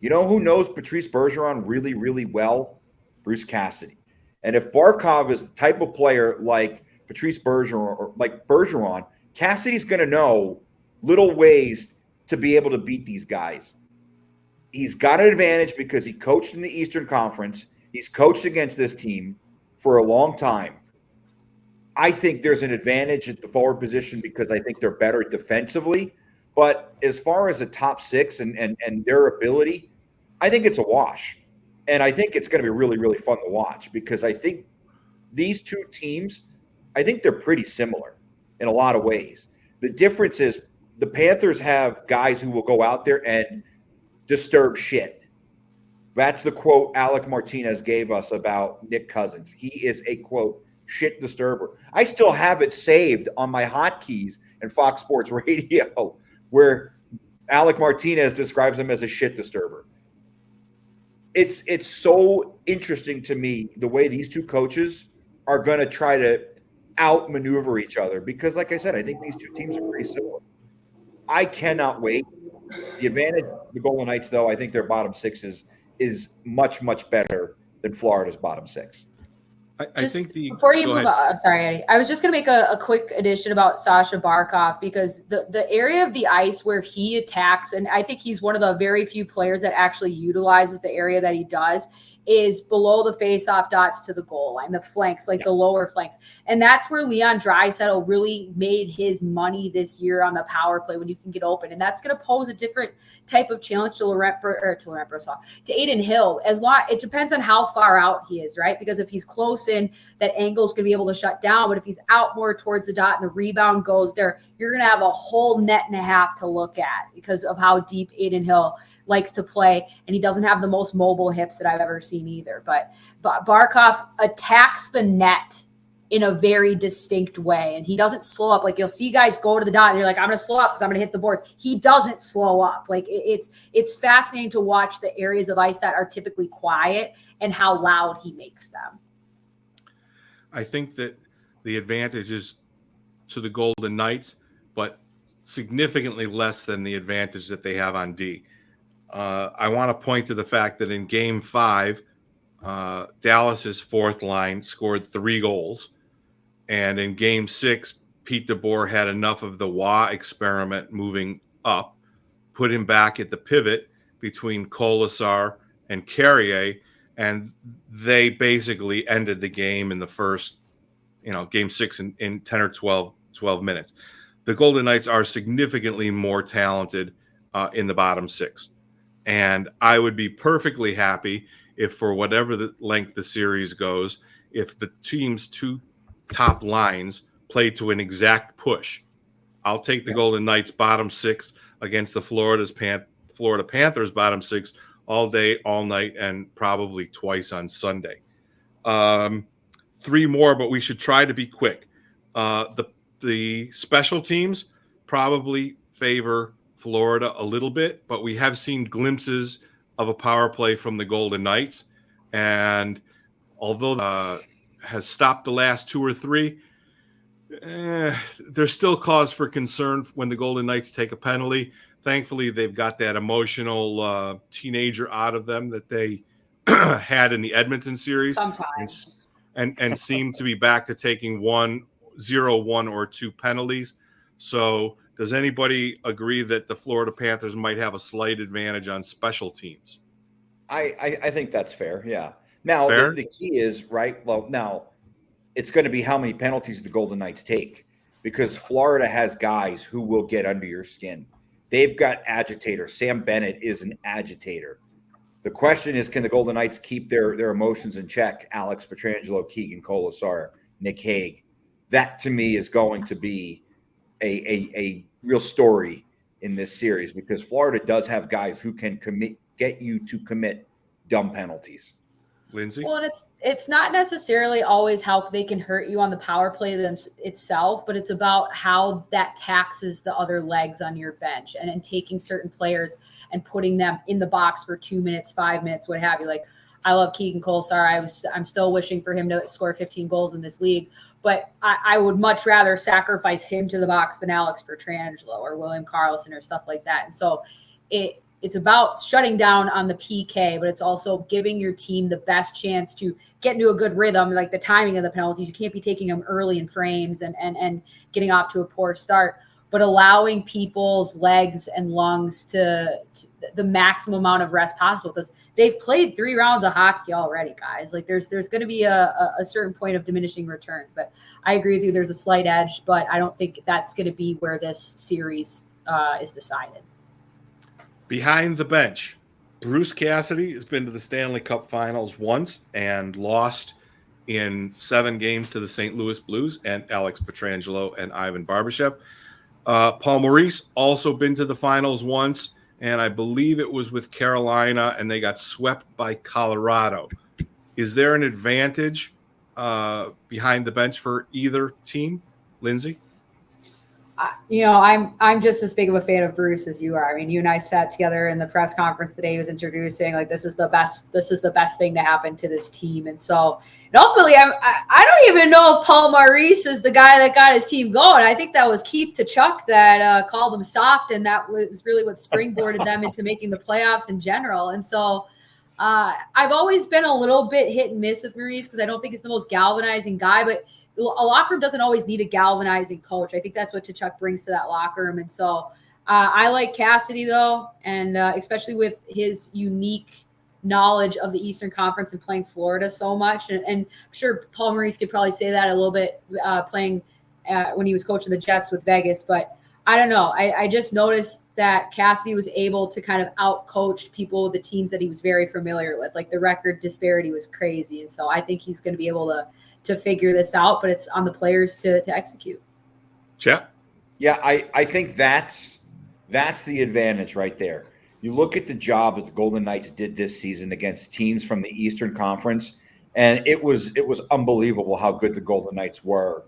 you know who knows Patrice Bergeron really, really well? Bruce Cassidy. And if Barkov is the type of player like Patrice Bergeron or like Bergeron, Cassidy's going to know little ways to be able to beat these guys. He's got an advantage because he coached in the Eastern Conference. He's coached against this team for a long time. I think there's an advantage at the forward position because I think they're better defensively. But as far as the top 6 and their ability, I think it's a wash. And I think it's going to be really, really fun to watch because I think these 2 teams, I think they're pretty similar in a lot of ways. The difference is the Panthers have guys who will go out there and disturb shit. That's the quote Alec Martinez gave us about Nick Cousins. He is a, quote, shit disturber. I still have it saved on my hotkeys in Fox Sports Radio where Alec Martinez describes him as a shit disturber. It's so interesting to me the way these 2 coaches are going to try to outmaneuver each other because, like I said, I think these 2 teams are pretty similar. I cannot wait. The advantage of the Golden Knights, though, I think their bottom 6 is much, much better than Florida's bottom 6. I think before you move on, sorry, Eddie. I was just going to make a quick addition about Sasha Barkov because the area of the ice where he attacks, and I think he's one of the very few players that actually utilizes the area that he does, is below the face-off dots to the goal line, the flanks, like the lower flanks. And that's where Leon Draisaitl really made his money this year on the power play when you can get open. And that's going to pose a different type of challenge to Aiden Hill. It depends on how far out he is, right? Because if he's close in, that angle's going to be able to shut down. But if he's out more towards the dot and the rebound goes there, you're going to have a whole net and a half to look at because of how deep Aiden Hill likes to play, and he doesn't have the most mobile hips that I've ever seen either. But Barkov attacks the net in a very distinct way, and he doesn't slow up. Like you'll see guys go to the dot, and you're like, I'm going to slow up because I'm going to hit the boards. He doesn't slow up. Like it's fascinating to watch the areas of ice that are typically quiet and how loud he makes them. I think that the advantage is to the Golden Knights, but significantly less than the advantage that they have on D. I want to point to the fact that in Game 5, Dallas's 4th line scored 3 goals. And in Game 6, Pete DeBoer had enough of the Wah experiment moving up, put him back at the pivot, between Kolasar and Carrier, and they basically ended the game in the first, game 6 in 10 or 12 minutes. The Golden Knights are significantly more talented in the bottom 6. And I would be perfectly happy if, for whatever the length the series goes, if the team's 2 top lines play to an exact push. I'll take the Golden Knights bottom 6 against the Florida Panthers bottom 6 all day, all night, and probably twice on Sunday. 3 more, but we should try to be quick. The special teams probably favor Florida a little bit, but we have seen glimpses of a power play from the Golden Knights. And although has stopped the last 2 or 3, there's still cause for concern when the Golden Knights take a penalty. Thankfully, they've got that emotional teenager out of them that they had in the Edmonton series. Sometimes. And seem to be back to taking 0, 1, or 2 penalties. So does anybody agree that the Florida Panthers might have a slight advantage on special teams? I think that's fair. Yeah. Now, fair? The key is, right, well, now it's going to be how many penalties the Golden Knights take, because Florida has guys who will get under your skin. They've got agitators. Sam Bennett is an agitator. The question is, can the Golden Knights keep their emotions in check? Alex Pietrangelo, Keegan Kolasar, Nick Hague. That, to me, is going to be a real story in this series, because Florida does have guys who can get you to commit dumb penalties. Lindsey? Well, and it's not necessarily always how they can hurt you on the power play itself, but it's about how that taxes the other legs on your bench, and taking certain players and putting them in the box for 2 minutes, 5 minutes, what have you. Like, I love Keegan Kolasar. I'm still wishing for him to score 15 goals in this league, but I would much rather sacrifice him to the box than Alex Pietrangelo or William Karlsson or stuff like that. And so it's about shutting down on the PK, but it's also giving your team the best chance to get into a good rhythm, like the timing of the penalties. You can't be taking them early in frames and getting off to a poor start, but allowing people's legs and lungs to the maximum amount of rest possible, because they've played 3 rounds of hockey already, guys. Like, there's going to be a certain point of diminishing returns. But I agree with you. There's a slight edge, but I don't think that's going to be where this series is decided. Behind the bench, Bruce Cassidy has been to the Stanley Cup Finals once and lost in 7 games to the St. Louis Blues and Alex Pietrangelo and Ivan Barbashev. Paul Maurice also been to the finals once, and I believe it was with Carolina, and they got swept by Colorado. Is there an advantage behind the bench for either team, Lindsey? I'm just as big of a fan of Bruce as you are. I mean, you and I sat together in the press conference today. He was introducing, like, this is the best thing to happen to this team. And so, and ultimately, I don't even know if Paul Maurice is the guy that got his team going. I think that was Keith Tkachuk that called them soft, and that was really what springboarded them into making the playoffs in general. And so I've always been a little bit hit and miss with Maurice, because I don't think he's the most galvanizing guy, but a locker room doesn't always need a galvanizing coach. I think that's what Tkachuk brings to that locker room. And so I like Cassidy, though, and especially with his unique knowledge of the Eastern Conference and playing Florida so much. And I'm sure Paul Maurice could probably say that a little bit playing when he was coaching the Jets with Vegas. But I don't know. I just noticed that Cassidy was able to kind of out-coach people, the teams that he was very familiar with. Like, the record disparity was crazy. And so I think he's going to be able to figure this out, but it's on the players to execute. Chap? Yeah, I think that's the advantage right there. You look at the job that the Golden Knights did this season against teams from the Eastern Conference, and it was unbelievable how good the Golden Knights were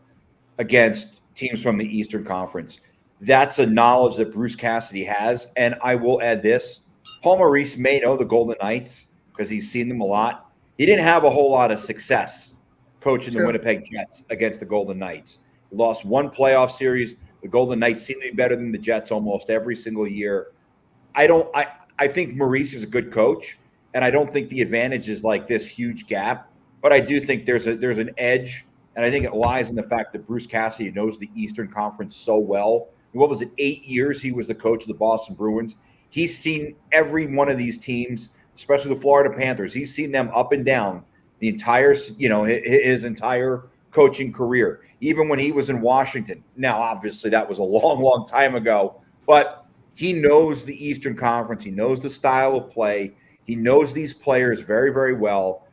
against teams from the Eastern Conference. That's a knowledge that Bruce Cassidy has, and I will add this. Paul Maurice may know the Golden Knights because he's seen them a lot. He didn't have a whole lot of success coaching the Winnipeg Jets against the Golden Knights. He lost 1 playoff series. The Golden Knights seem to be better than the Jets almost every single year. I think Maurice is a good coach, and I don't think the advantage is like this huge gap. But I do think there's an edge, and I think it lies in the fact that Bruce Cassidy knows the Eastern Conference so well. What was it, 8 years he was the coach of the Boston Bruins? He's seen every one of these teams, especially the Florida Panthers. He's seen them up and down the entire, his entire coaching career, even when he was in Washington. Now, obviously, that was a long, long time ago, but he knows the Eastern Conference. He knows the style of play. He knows these players very, very well.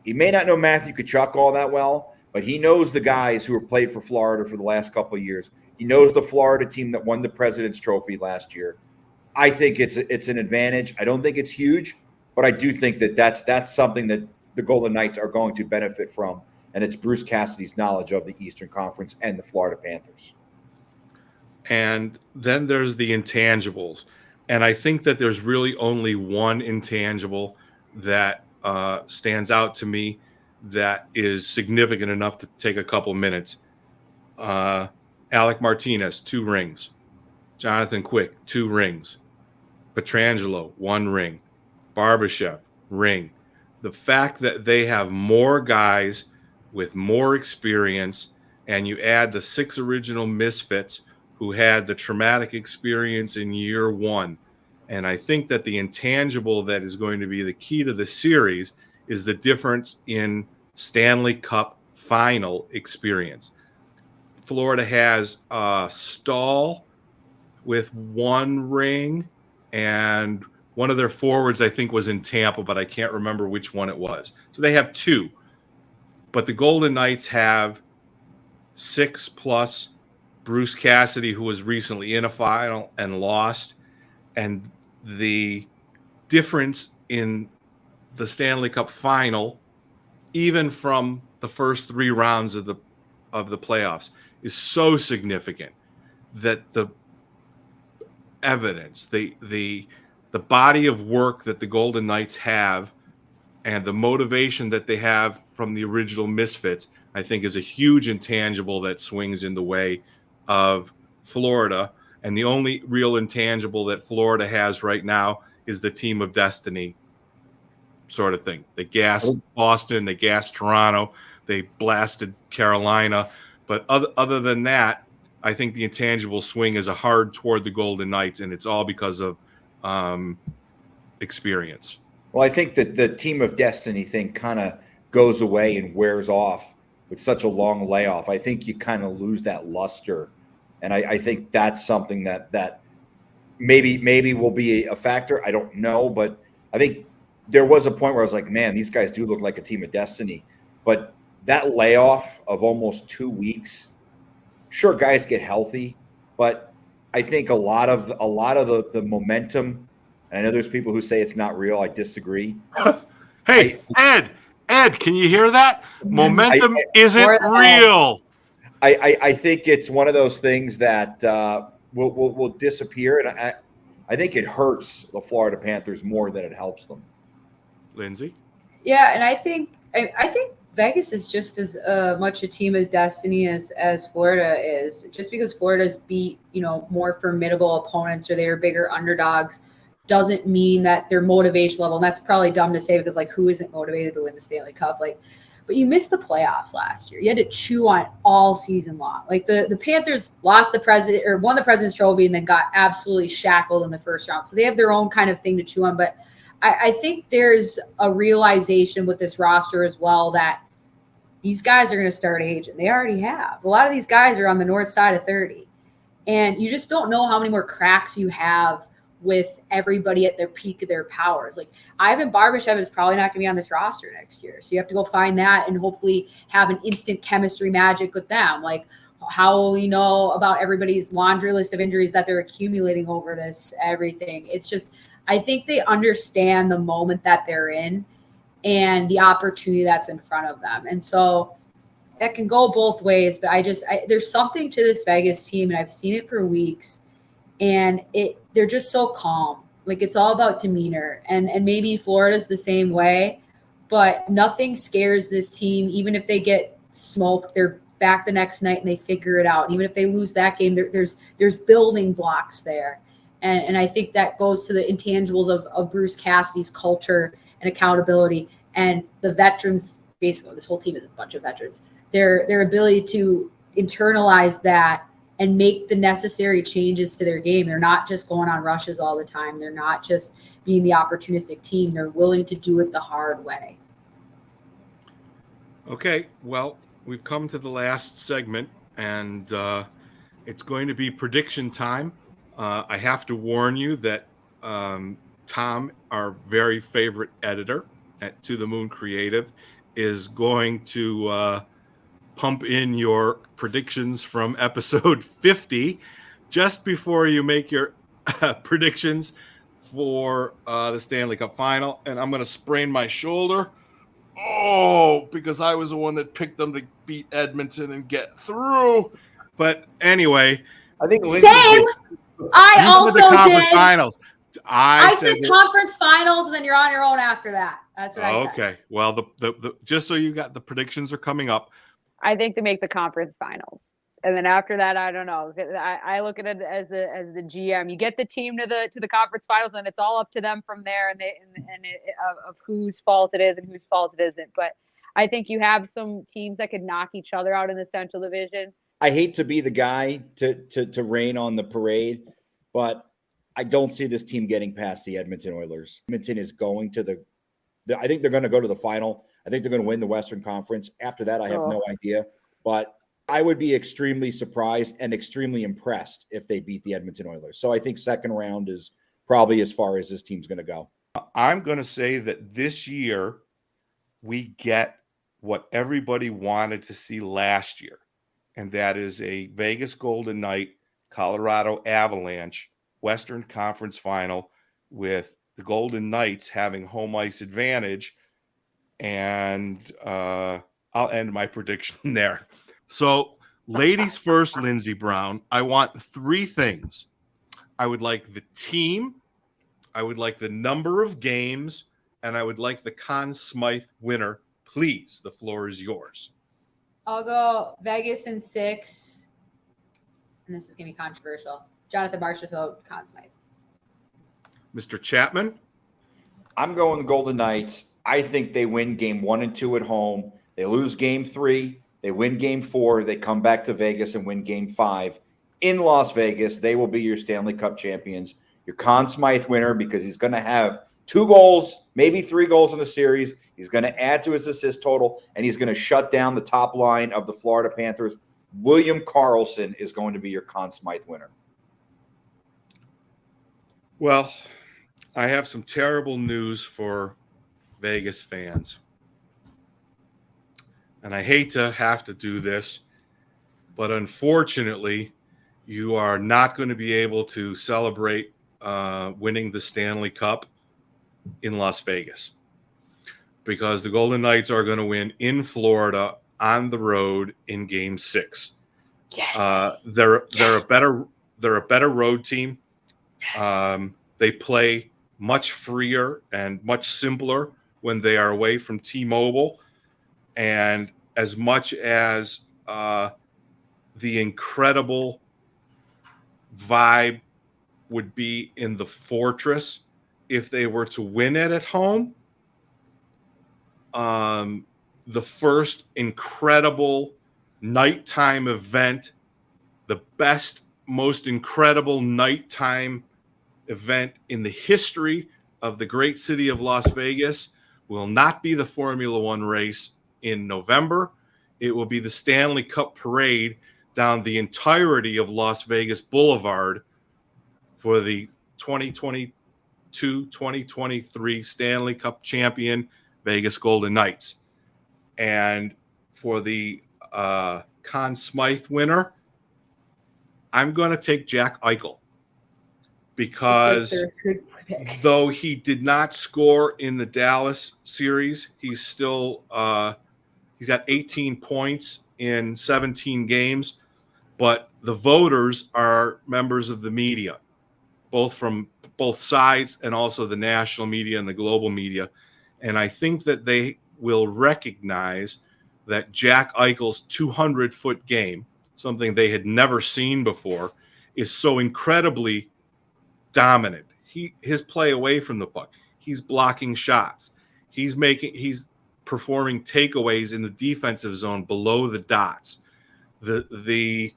He may not know Matthew Tkachuk all that well, but he knows the guys who have played for Florida for the last couple of years. He knows the Florida team that won the President's Trophy last year. I think it's an advantage. I don't think it's huge, but I do think that that's something that the Golden Knights are going to benefit from, and it's Bruce Cassidy's knowledge of the Eastern Conference and the Florida Panthers. And then there's the intangibles. And I think that there's really only one intangible that stands out to me that is significant enough to take a couple minutes. Alec Martinez, 2 rings. Jonathan Quick, 2 rings. Pietrangelo, 1 ring. Barbashev, ring. The fact that they have more guys with more experience, and you add the 6 original misfits who had the traumatic experience in year 1. And I think that the intangible that is going to be the key to the series is the difference in Stanley Cup final experience. Florida has Stahl with 1 ring, and one of their forwards, I think, was in Tampa, but I can't remember which one it was. So they have 2. But the Golden Knights have 6 plus Bruce Cassidy, who was recently in a final and lost. And the difference in the Stanley Cup final, even from the first 3 rounds of the playoffs, is so significant that the evidence, the body of work that the Golden Knights have and the motivation that they have from the original misfits, I think, is a huge intangible that swings in the way of Florida. And the only real intangible that Florida has right now is the team of destiny sort of thing. They gassed Boston, they gassed Toronto, they blasted Carolina. But other than that, I think the intangible swing is a hard toward the Golden Knights, and it's all because of experience. Well, I think that the team of destiny thing kind of goes away and wears off with such a long layoff. I think you kind of lose that luster. And I think that's something that maybe will be a factor. I don't know, but I think there was a point where I was like, man, these guys do look like a team of destiny. But that layoff of almost 2 weeks, sure, guys get healthy, but I think a lot of the momentum, and I know there's people who say it's not real. I disagree. Hey, Ed, can you hear that? Momentum isn't real. I think it's one of those things that will disappear, and I think it hurts the Florida Panthers more than it helps them. Lindsey? Yeah, and I think Vegas is just as much a team of destiny as Florida is. Just because Florida's beat more formidable opponents or they are bigger underdogs doesn't mean that their motivation level. And that's probably dumb to say because who isn't motivated to win the Stanley Cup? But you missed the playoffs last year. You had to chew on all season long. The Panthers won the President's Trophy and then got absolutely shackled in the first round. So they have their own kind of thing to chew on. But I think there's a realization with this roster as well that these guys are going to start aging. They already have. A lot of these guys are on the north side of 30. And you just don't know how many more cracks you have with everybody at their peak of their powers. Ivan Barbashev is probably not going to be on this roster next year. So you have to go find that and hopefully have an instant chemistry magic with them. How will we know about everybody's laundry list of injuries that they're accumulating over this, everything? It's just, I think they understand the moment that they're in and the opportunity that's in front of them. And so that can go both ways, but there's something to this Vegas team, and I've seen it for weeks, and they're just so calm. It's all about demeanor, and maybe Florida's the same way, but nothing scares this team. Even if they get smoked, they're back the next night and they figure it out. Even if they lose that game, there's building blocks there. And I think that goes to the intangibles of Bruce Cassidy's culture and accountability, and the veterans. Basically, this whole team is a bunch of veterans. Their ability to internalize that and make the necessary changes to their game. They're not just going on rushes all the time. They're not just being the opportunistic team. They're willing to do it the hard way. Okay, well, we've come to the last segment, and it's going to be prediction time. I have to warn you that Tom, our very favorite editor at To the Moon Creative, is going to pump in your predictions from episode 50 just before you make your predictions for the Stanley Cup Final. And I'm going to sprain my shoulder. Oh, because I was the one that picked them to beat Edmonton and get through. But anyway, I think Same. I also the conference did. finals. I said conference finals, and then you're on your own after that. That's what I said. Okay. Well, the just so you got the predictions are coming up. I think they make the conference finals, and then after that, I don't know. I look at it as the GM. You get the team to the conference finals, and it's all up to them from there, of whose fault it is and whose fault it isn't. But I think you have some teams that could knock each other out in the Central Division. I hate to be the guy to rain on the parade, but I don't see this team getting past the Edmonton Oilers. Edmonton is going to I think they're going to go to the final. I think they're going to win the Western Conference. After that, I have no idea. But I would be extremely surprised and extremely impressed if they beat the Edmonton Oilers. So I think second round is probably as far as this team's going to go. I'm going to say that this year we get what everybody wanted to see last year, and that is a Vegas Golden Knight, Colorado Avalanche Western Conference Final with the Golden Knights having home ice advantage. And I'll end my prediction there. So, ladies first, Lindsey Brown, I want three things. I would like the team, I would like the number of games, and I would like the Conn Smythe winner. Please, the floor is yours. I'll go Vegas in 6. And this is going to be controversial. Jonathan Marchessault, Conn Smythe. Mr. Chapman? I'm going Golden Knights. I think they win game 1 and 2 at home. They lose game 3. They win game 4. They come back to Vegas and win game 5. In Las Vegas, they will be your Stanley Cup champions. Your Conn Smythe winner, because he's going to have 2 goals, maybe 3 goals in the series. He's going to add to his assist total, and he's going to shut down the top line of the Florida Panthers. William Karlsson is going to be your Conn Smythe winner. Well, I have some terrible news for Vegas fans. And I hate to have to do this, but unfortunately, you are not going to be able to celebrate winning the Stanley Cup in Las Vegas, because the Golden Knights are going to win in Florida on the road in Game 6. Yes. They're a better road team. Yes. They play much freer and much simpler when they are away from T-Mobile. And as much as the incredible vibe would be in the Fortress if they were to win it at home, the first incredible nighttime event, the best, most incredible nighttime event in the history of the great city of Las Vegas will not be the Formula One race in November. It will be the Stanley Cup parade down the entirety of Las Vegas Boulevard for the 2022-2023 Stanley Cup champion Vegas Golden Knights. And for the Conn Smythe winner, I'm going to take Jack Eichel, because though he did not score in the Dallas series, he's still he's got 18 points in 17 games. But the voters are members of the media, both from both sides, and also the national media and the global media. And I think that they will recognize that Jack Eichel's 200-foot game, something they had never seen before, is so incredibly dominant. His play away from the puck, he's blocking shots, he's performing takeaways in the defensive zone below the dots. The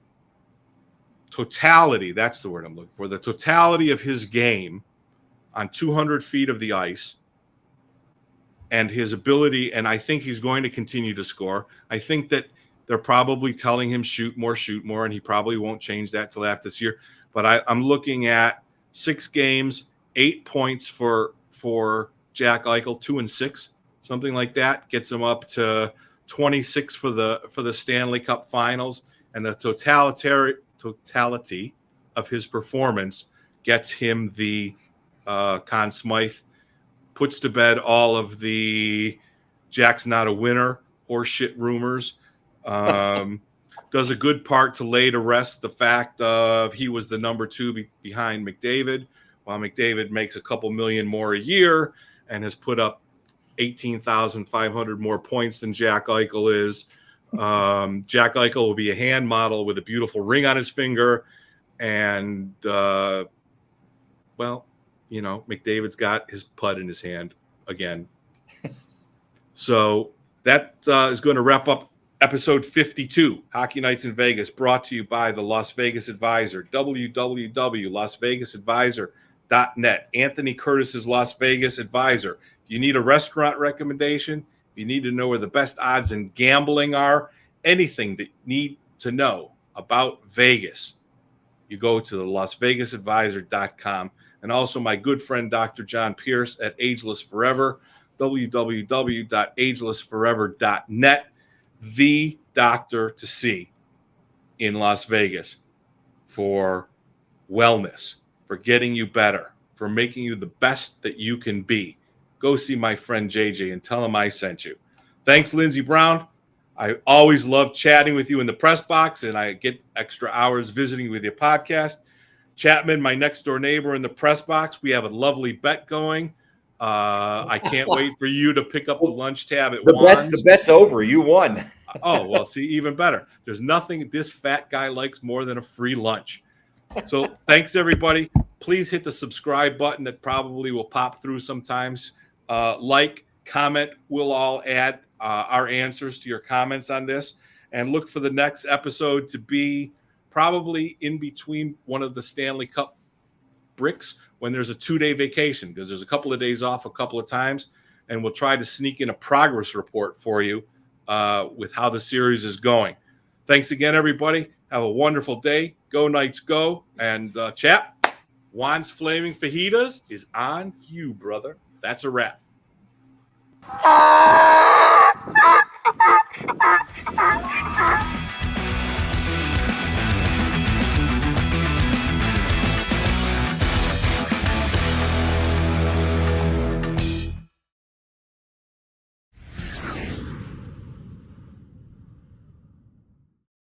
totality, that's the word I'm looking for, the totality of his game on 200 feet of the ice and his ability, and I think he's going to continue to score. I think that they're probably telling him shoot more, and he probably won't change that till after this year. But I'm looking at 6 games, 8 points for Jack Eichel, 2 and 6, something like that, gets him up to 26 for the Stanley Cup Finals, and the totality of his performance gets him the Conn Smythe, puts to bed all of the Jack's not a winner horseshit rumors. Does a good part to lay to rest the fact of he was the number 2 behind McDavid, while McDavid makes a couple million more a year and has put up 18,500 more points than Jack Eichel is. Jack Eichel will be a hand model with a beautiful ring on his finger. And, McDavid's got his putt in his hand again. So that is going to wrap up episode 52, Hockey Nights in Vegas, brought to you by the Las Vegas Advisor, www.lasvegasadvisor.net. Anthony Curtis's Las Vegas Advisor. If you need a restaurant recommendation, if you need to know where the best odds in gambling are, anything that you need to know about Vegas, you go to the LasVegasAdvisor.com. And also my good friend, Dr. John Pierce at Ageless Forever, www.agelessforever.net. The doctor to see in Las Vegas for wellness, for getting you better, for making you the best that you can be. Go see my friend JJ and tell him I sent you. Thanks, Lindsey Brown. I always love chatting with you in the press box, and I get extra hours visiting with your podcast. Chapman, my next door neighbor in the press box, we have a lovely bet going. I can't wait for you to pick up the lunch tab at Juan's. The bet's over. You won. Oh, well, see, even better. There's nothing this fat guy likes more than a free lunch. So thanks, everybody. Please hit the subscribe button that probably will pop through sometimes. Comment. We'll all add our answers to your comments on this. And look for the next episode to be probably in between one of the Stanley Cup bricks when there's a 2-day vacation, because there's a couple of days off a couple of times, and we'll try to sneak in a progress report for you with how the series is going. Thanks again, everybody. Have a wonderful day. Go Knights, go. And Chap, Juan's Flaming Fajitas is on you, brother. That's a wrap.